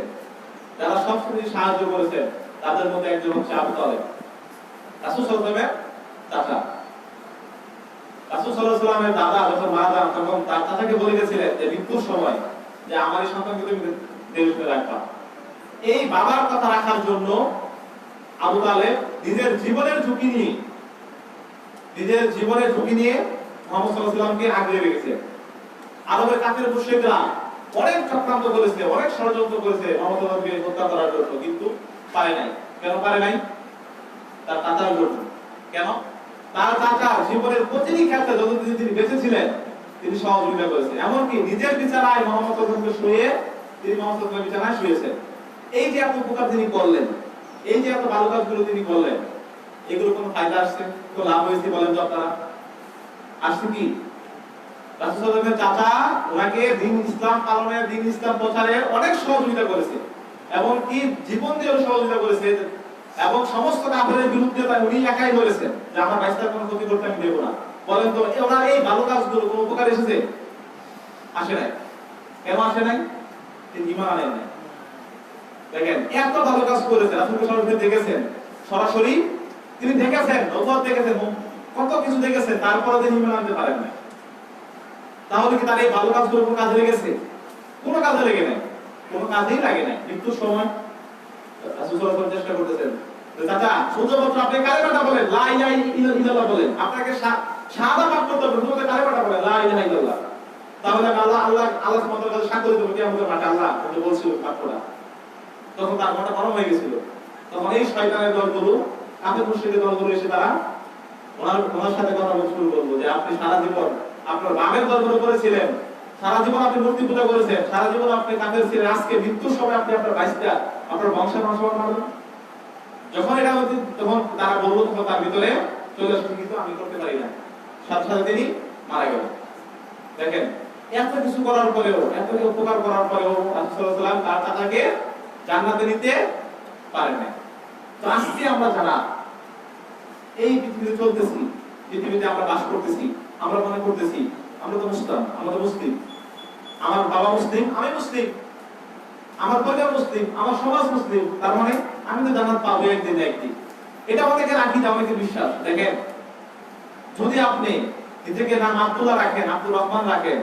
যারা সবচেয়ে বেশি সাহায্য করেছেন, তাদের মধ্যে একজন হচ্ছে আবু তালেব, রাসূল সাল্লাল্লাহু আলাইহি ওয়াসাল্লামের চাচা। রাসূল সাল্লাল্লাহু আলাইহি ওয়াসাল্লামের দাদা যখন মারা যান, তখন তার চাচাকে বলে গেছিলেন যে মৃত্যুর সময় যে আমার এই সন্তানকে তুমি দেখে রাখবা। এই বাবার কথা রাখার জন্য আবু তালেব নিজের জীবনের ঝুঁকি নিয়ে মুহাম্মদ সাল্লাল্লাহু আলাইহি ওয়াসাল্লামকে আগলে রেখেছে। আরবের কাফের মুশরিকরা অনেক চক্রান্ত করেছে, অনেক ষড়যন্ত্র করেছে মুহাম্মদ সাল্লাল্লাহু আলাইহি ওয়াসাল্লামকে হত্যা করার জন্য, কিন্তু পারে নাই। কেন পারে নাই? তার চাচার জন্য। কেন? তার চাচা জীবনের প্রতিটি ক্ষেত্রে যতদিন তিনি বেঁচে ছিলেন, তিনি সহযোগিতা করেছেন। এমনকি নিজের বিছানায় মুহাম্মদ সাল্লাল্লাহু আলাইহি ওয়াসাল্লামকে শুয়ে তিনি মুহাম্মদ সাল্লাল্লাহু আলাইহি ওয়াসাল্লামের বিছানায় শুয়েছেন। এই যে এত উপকার তিনি করলেন, এই যে এত ভালো কাজগুলো তিনি করলেন, এগুলো কোনো ফায়দা আসছে, কোনো লাভ হয়েছে বলেন তো আপনারা? আসছে কি? রাসূল সাল্লাল্লাহু আলাইহি ওয়াসাল্লামের চাচা ওনাকে দ্বীন ইসলাম পালনের, দ্বীন ইসলাম প্রচারের অনেক সহযোগিতা করেছে, এবং কি জীবন দিয়ে সহযোগিতা করেছে, এবং সমস্ত কাফেরের বিরুদ্ধে উনি একাই বলেছেন যে আমার বাইশটার কোনো ক্ষতি করতে আমি দেব না। বলেন তো ওনার এই ভালো কাজগুলো কোনো উপকার এসেছে? আসে নাই। কেন আসে নাই? তিনি ঈমান আনেন নাই। দেখেন এত ভালো কাজ করেছে, রাসূল সরাসরি দেখেছেন, সরাসরি তিনি দেখেছেন, নবুয়ত দেখেছেন, কত কিছু দেখেছেন, তারপরে তিনি ঈমান আনতে পারেন না। তাহলে কি তার এই ভালো কাজগুলো কোনো কাজে লেগেছে? কোনো কাজে লেগে নাই, কোনো কাজেই লাগে নাই। মৃত্যুর সময় রাসূল সাল্লাল্লাহু আলাইহি ওয়াসাল্লাম চেষ্টা করতেছেন, চাচা শুধুমাত্র আপনি কালেমাটা বলেন, লা ইলাহা ইল্লাল্লাহ বলেন, আপনাকে শাহাদা পাঠ করতে হবে, শুধু কালেমাটা বলেন, লা ইলাহা ইল্লাল্লাহ, তাহলে আল্লাহ সুবহানাহু ওয়া তাআলা সাক্ষ্য দিতে হবে কিয়ামতের মাঠে, আল্লাহ আপনি বলছিল পাঠটা। তখন তার মনটা গরম হয়ে গেছিল। তখন এই শয়তানের দলগুলো, কাফের মুশরিকের দলগুলো এসে তারা ওনার সাথে কথা বলতে শুরু করলো যে আপনি সারা জীবন আপনার বামের দরবার উপরে ছিলেন, সারা জীবন আপনি মূর্তি পূজা করেছেন, সারা জীবন আপনি কাফের ছিলেন, আজকে মৃত্যুর সময় আপনি আপনার বাইশটা আপনার বংশের নাশকতা মারবেন। যখন এটা তখন তারা বলবো তখন তার ভিতরে চলে আসবে, কিন্তু আমি করতে পারি না, সাথে সাথে তিনি মারা গেল। দেখেন এত কিছু করার পরেও, এত উপকার করার পরেও রাসূল সাল্লাল্লাহু আলাইহি ওয়াসাল্লাম তার চাচাকে জান্নাতে নিতে পারেন না। তো আজকে আমরা যারা এই পৃথিবীতে চলতেছি, পৃথিবীতে আমরা বাস করতেছি, আমরা মনে করতেছি আমরা তো মুসলিম, আমরা তো মুসলিম, আমার বাবা মুসলিম, আমি মুসলিম, আমার পরিবার মুসলিম, আমার সমাজ মুসলিম, তার মানে আমি তো জান্নাত পাবো একদিন না একদিন। এটা অনেকের আকীদা, অনেকের বিশ্বাস। দেখেন যদি আপনি নিজেকে নাম আব্দুল্লাহ রাখেন, আব্দুর রহমান রাখেন,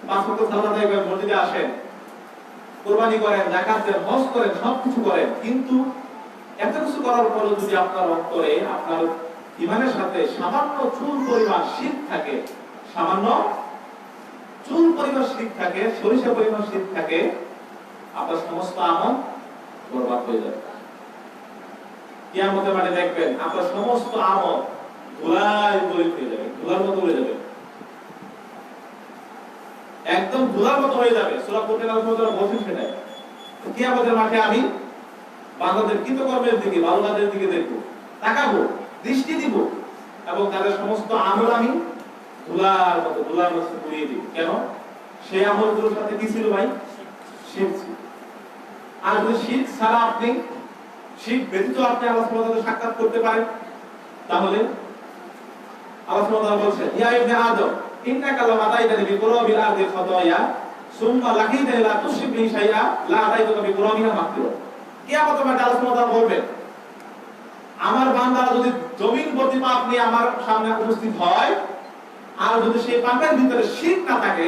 5 ওয়াক্ত সালাত আদায় করেন, মসজিদে আসেন, কুরবানি করেন, যাকাত দেন, হজ করেন, সবকিছু করেন, কিন্তু এত কিছু করার পরেও যদি আপনার অন্তরে আপনার ঈমানের সাথে সামান্য চুল পরিমাণ শিরক থাকে, সামান্য চুল পরিমাণ শিরক থাকে, সরিষা পরিমাণ শিরক থাকে, আপনার সমস্ত আমল বরবাদ হয়ে যাবে। কিয়ামতের মাঠে দেখবেন আপনার সমস্ত আমল ধুলায় পরিণত হয়ে যাবে, ধুলার মতো হয়ে যাবে, একদম ধুলার মতো হয়ে যাবে। সূরা কোরআনের মধ্যে বলছেন সেটাই। কিয়ামতের মাঠে আমি বান্দাদের কৃতকর্মের দিকে, ভালো কাজের দিকে দেখব, তাকাবো, দৃষ্টি দিব, এবং তাদের সমস্ত আমল আমি ধুলার মতো পুড়িয়ে দিব। কেন? সেই আমলগুলোর সাথে কি ছিল ভাই? শিরক ছিল। আর যদি শিরক ছাড়া আপনি, শিরক ব্যতীত আপনি আল্লাহ সুবহানাহু ওয়া তাআলার সাথে সাক্ষাৎ করতে পারেন, তাহলে আল্লাহ সুবহানাহু ওয়া তাআলা বলেন, ইয়া ইবনে আদম ইন্নাকা লা আতাইতানি বিকুরাবিল আরদি খাতায়া সুম্মা লাকিতানি লা তুশরিক বি শাইআ লা আতাইতুকা বিকুরাবিহা মাগফিরা। কিয়ামতের মাঠে আল্লাহ সুবহানাহু ওয়া তাআলা বলবেন, আমার বান্দারা যদি জমিন ভর্তি পাপ নিয়ে আমার সামনে উপস্থিত হয়, আর যদি সেই পাপের ভিতরে শিরক না থাকে,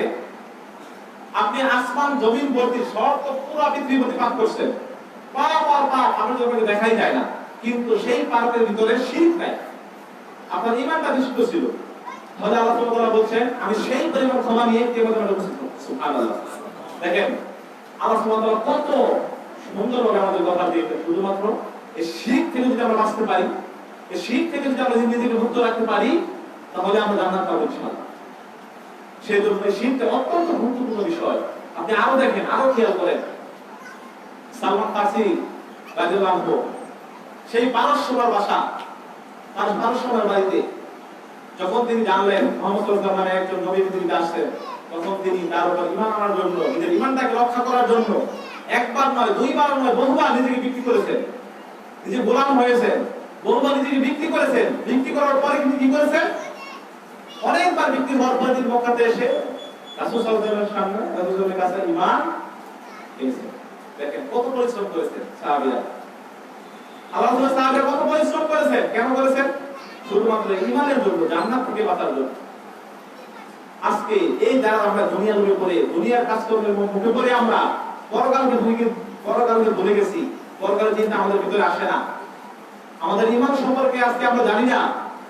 আপনি আসমান জমিন ভর্তি সব তো পুরো পৃথিবী ভর্তি পাপ করছেন, পাপ আর পাপ আপনার জমিনে দেখাই যায় না, কিন্তু সেই পাপের ভিতরে শিরক নাই, আপনার ঈমানটা বিশুদ্ধ ছিল, তাহলে আল্লাহ সুবহানাহু ওয়া তাআলা বলছেন আমি সেই পরিমাণ ক্ষমা নিয়ে কিয়ামতের মাঠে উপস্থিত হব। সুবহানাল্লাহ। দেখেন আল্লাহ সুবহানাহু ওয়া তাআলা কত সুন্দরভাবে আমাদের কথা দিয়েছেন। শুধুমাত্র এই শিরক থেকে যদি আমরা বাঁচতে পারি, এই শিরক থেকে যদি আমরা নিজেকে মুক্ত রাখতে পারি, তাহলে আমরা জান্নাত পাবো ইনশাআল্লাহ। সেই জন্য এই শিরকটা অত্যন্ত গুরুত্বপূর্ণ বিষয়। আপনি আরো দেখেন, আরো খেয়াল করেন, সালমান ফারসি রাদিয়াল্লাহু আনহু সেই পারস্যের বাসা, তার পারস্যের বাড়িতে যখন তিনি জানলেন মুহাম্মদ সাল্লাল্লাহু আলাইহি ওয়াসাল্লাম নামে একজন নবী পৃথিবীতে আসছেন, তখন তিনি তার উপর ঈমান আনার জন্য, নিজের ঈমানটাকে রক্ষা করার জন্য একবার নয়, দুইবার নয়, বহুবার নিজেকে বিক্রি করেছেন, নিজে গোলাম হয়েছেন, বহুবার নিজেকে বিক্রি করেছেন। বিক্রি করার পরে কিন্তু কি করেছেন? অনেকবার বিক্রি হওয়ার পরে তিনি মক্কাতে এসে রাসূল সাল্লাল্লাহু আলাইহি ওয়াসাল্লামের সামনে, রাসূলের কাছে ঈমান এনেছেন। দেখেন কত পরিশ্রম করেছেন সাহাবীরা। আল্লাহ তাআলা সাহাবীরা কত পরিশ্রম করেছেন, কেন করেছেন? শুধুমাত্র ঈমানের জন্য, জান্নাত থেকে বাঁচার জন্য। আজকে এই যারা আমরা দুনিয়ার উপরে পড়ে, দুনিয়ার কাজকর্মের মুখে পড়ে আমরা পরকালকে ভুলে গেছি, পরকালের চিন্তা আমাদের ভিতরে আসে না। আমাদের ঈমান সম্পর্কে আজকে আমরা জানি না,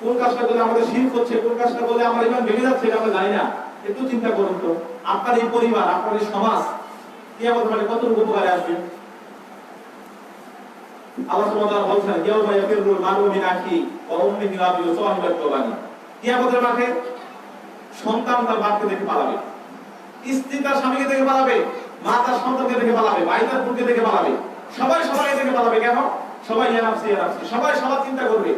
কোন কাজটা করলে আমাদের শিরক হচ্ছে, কোন কাজটা করলে আমার ঈমান ভেঙে যাচ্ছে, এটা আমরা জানি না। একটু চিন্তা করুন তো, আপনার এই পরিবার, আপনার এই সমাজ কিয়ামতের মাঠে কতটুকু উপকারে আসবে। আল্লাহ সুবহানাহু ওয়া তাআলা বলেন, ইয়াউমা ইয়াফিরুল মারউ মিন আখিহি ওয়া উম্মিহি ওয়া আবিহি ওয়া সাহিবাতিহি ওয়া বানিহি। কিয়ামতের মাঠে সন্তান তার বাপকে দেখে পালাবে, স্ত্রী তার স্বামীকে দেখে পালাবে, মা তার সন্তানকে দেখে পালাবে, ভাই তার বোনকে দেখে পালাবে, সবাই সবাইকে দেখে পালাবে। কেন? সবাই ইয়া নাফসি, সবাই সবার চিন্তা করবে,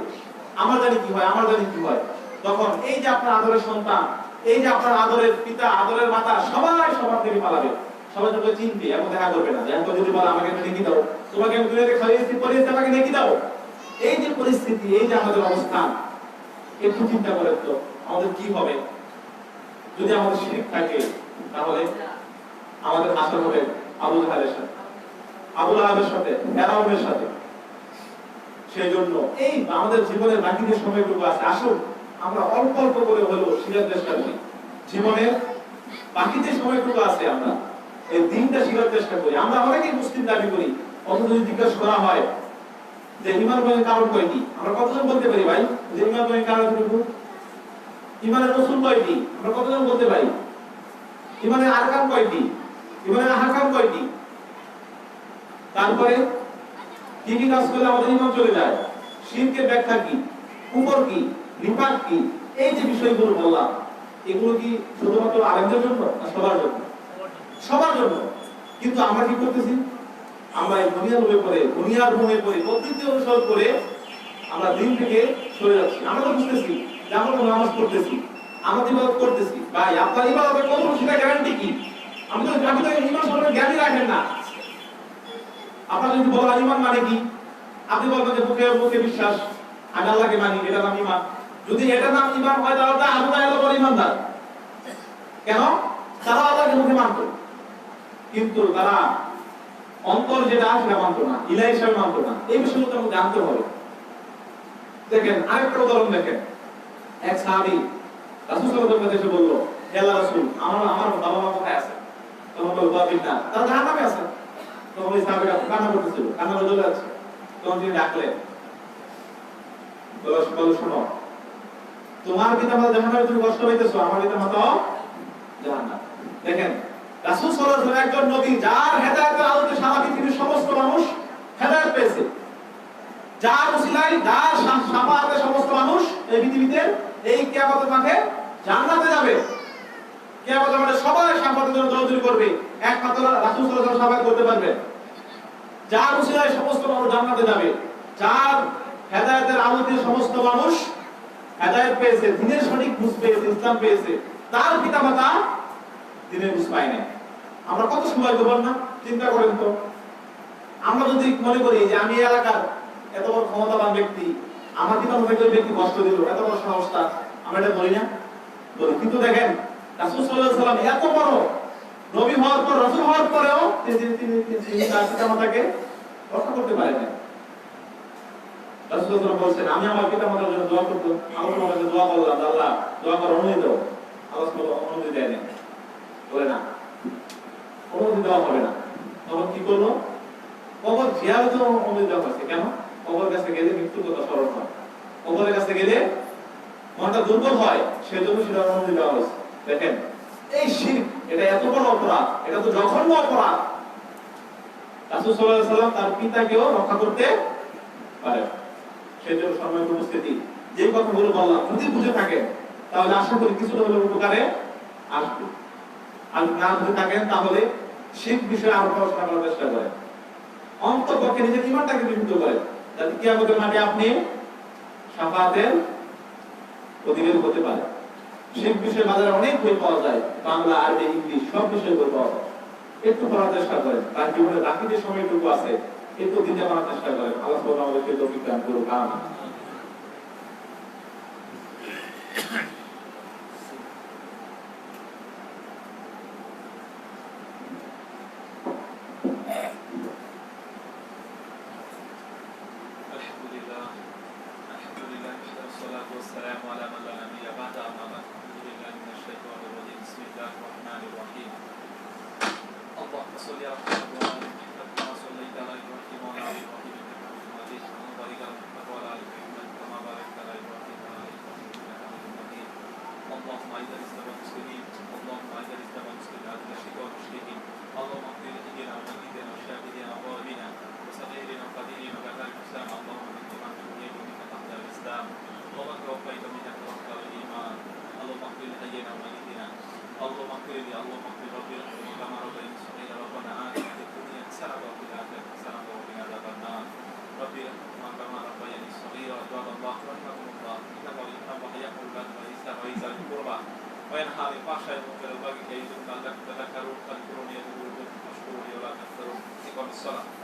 আমার জানি কি হয়, আমার জানি কি হয়। তখন এই যে আপনার আদরের সন্তান, এই যে আপনার আদরের পিতা, আদরের মাতা, সবাই সবার থেকে পালাবে, সবাই তোকে চিনবে এবং দেখা করবে না। দেখো যদি বলে আমাকে একটা নেকি দাও, তোমাকে আমি দুনিয়াতে খাইয়েছি পরিয়েছি, আমাকে নেকি দাও। এই যে পরিস্থিতি, এই যে আমাদের অবস্থান, একটু চিন্তা করেন তো আমাদের কি হবে। যদি আমাদের শিরক থাকে, তাহলে আমাদের হাসর হবে আবু জাহেলের সাথে, আবু লাহাবের সাথে, ফিরআউনের সাথে। সেই জন্য এই আমাদের জীবনের বাকি যে সময়টুকু আছে, আসুন আমরা অল্প অল্প করে হলেও শিখার চেষ্টা করি। জীবনের বাকি যে সময়টুকু আছে আমরা এই দিনটা শিখার চেষ্টা করি। আমরা অনেকেই মুসলিম দাবি করি, অথচ যদি জিজ্ঞাসা করা হয় যে ঈমান বইয়ের কারণ কয়টি, আমরা কতজন বলতে পারি ভাই যে ঈমান বইয়ের কারণ কতটুকু? ঈমানের রসুল কয়টি, আমরা কতজন বলতে পারি? ঈমানের আরকান কয়টি, ঈমানের আহকাম কয়টি? তারপরে কি কি কাজ করলে আমাদের ঈমান চলে যায়, শিরকের ব্যাখ্যা কি, কুফর কি, নিফাক কি, এই যে বিষয়গুলো বললাম, এগুলো কি শুধুমাত্র আলেমদের জন্য না সবার জন্য? সবার জন্য। কিন্তু আমরা কি করতেছি? আমরা এই দুনিয়ার লোভে পড়ে, দুনিয়ার মোহে পড়ে, প্রকৃতি অনুসরণ করে আমরা দিন থেকে সরে যাচ্ছি। আমরা তো বুঝতেছি যে আমরা তো নামাজ পড়তেছি, আমরা ইবাদত করতেছি। ভাই আপনার ইবাদতের কোন সেটা গ্যারান্টি কি? আমি তো ঈমান সম্পর্কে জ্ঞানই রাখেন না। আপনারা যদি বলেন ঈমান মানে কি, আপনি বলবেন যে মুখে মুখে বিশ্বাস, আমি আল্লাহকে মানি, এটা নাম ঈমান। যদি এটা নাম ঈমান হয় তাহলে তো আবু তাহের বড় ঈমানদার। কেন? তারা আল্লাহকে মুখে মানত, কিন্তু তারা অন্তর যেটা সেটা মানত না, ইলাহি হিসেবে মানত না। এই বিষয়গুলো আমাদের জানতে হবে। দেখেন আরেকটা উদাহরণ দেখেন, এক সাহাবী রাসূল সাল্লাল্লাহু আলাইহি ওয়াসাল্লাম এসে বলল, হে আল্লাহর রাসূল, আমার বাবা মা কোথায় আছে? তখন বলল বাবা বিনা, তারা জাহান্নামে আছে। তখন ওই সাহাবীরা কান্না করতেছিল, কান্না করে চলে যাচ্ছে। তখন তিনি ডাকলেন, বলল শোনো, তোমার পিতামাতা জাহান্নামে তুমি কষ্ট পাইতেছো, আমার পিতামাতাও জাহান্নাম। দেখেন রাসূল সাল্লাল্লাহু আলাইহি ওয়াসাল্লাম একজন নবী, যার হেদায়েতের আলোতে সারা পৃথিবীর সমস্ত মানুষ হেদায়েত পেয়েছে, যার উসিলায়, যার শাফাআতে সমস্ত মানুষ এই পৃথিবীতে এই কিয়ামতের মাঠে জান্নাতে যাবে। কিয়ামতের মাঠে সবাই শাফাআতের জন্য দৌড়াদৌড়ি করবে, একমাত্র রাসূল সাল্লাল্লাহু আলাইহি ওয়াসাল্লাম শাফাআত করতে পারবে। যার উসিলায় সমস্ত মানুষ জান্নাতে যাবে, যার হেদায়েতের আলোতে সমস্ত মানুষ হেদায়েত পেয়েছে, দ্বীনের সঠিক বুঝ পেয়েছে, ইসলাম পেয়েছে, তার পিতামাতা দ্বীনের বুঝ পায় না। আমরা কত সৌভাগ্যবান না? চিন্তা করেন তো। আমরা যদি মনে করি যে আমি এই এলাকার এত বড় ক্ষমতাবান ব্যক্তি, আমার পিতামাতাকে ওই ব্যক্তি কষ্ট দিল, এত বড় সাহসটা, আমরা এটা বলি না? বলি। কিন্তু দেখেন রাসূল সাল্লাল্লাহু আলাইহি ওয়াসাল্লাম এত বড় নবী হওয়ার পর, রাসূল হওয়ার পরেও তিনি তার পিতামাতাকে রক্ষা করতে পারেন না। রাসূল সাল্লাল্লাহু আলাইহি ওয়াসাল্লাম বলছেন, আমি আমার পিতামাতার জন্য দোয়া করতে, আল্লাহর কাছে দোয়া করলাম, আল্লাহ দোয়া করার অনুমতি দাও। আল্লাহ সুবহানাহু অনুমতি দেয় না, বলে না, অনুমতি দেওয়া হবে না। তখন কি করলো? কবর জিয়ারত অনুমতি দেওয়া হয়েছে। কেন? কবরের কাছে গেলে মৃত্যুর কথা স্মরণ হয়, কবরের কাছে গেলে মনটা দুর্বল হয়, সেজন্য সেটা অনুমতি দেওয়া হয়েছে। দেখেন এই শিরক, এটা এত বড় অপরাধ, এটা তো জঘন্য অপরাধ। রাসূল সাল্লাল্লাহু আলাইহি ওয়াসাল্লাম তার পিতাকেও রক্ষা করতে পারে। সেজন্য সম্মানিত উপস্থিতি, যে কথাগুলো বললাম যদি বুঝে থাকেন তাহলে আশা করি কিছুটা হলেও উপকারে আসবে। আর না বুঝে থাকেন তাহলে শিরক বিষয়ে আরো পড়াশোনা করার চেষ্টা করেন, অন্ততপক্ষে নিজের ঈমানটাকে বিশুদ্ধ করেন, যাতে কিয়ামতের মাঠে আপনি শাফাআতের অধিকারী হতে পারেন। শিরক বিষয়ে বাজারে অনেক বই পাওয়া যায়, বাংলা, আরবি, ইংলিশ সব বিষয়ে বই পাওয়া যায়। একটু পড়ার চেষ্টা করেন, তার জীবনে বাকি যে সময়টুকু আছে একটু দিতে পারার চেষ্টা করেন। আল্লাহ সুবহানাহু আমাদেরকে তৌফিক দান করুন, আমিন। وينهى عن الفحشاء والمنكر والبغي يعظكم لعلكم تذكرون فاذكروني اذكركم واشكروا لي ولا تكفرون. اقم الصلاه.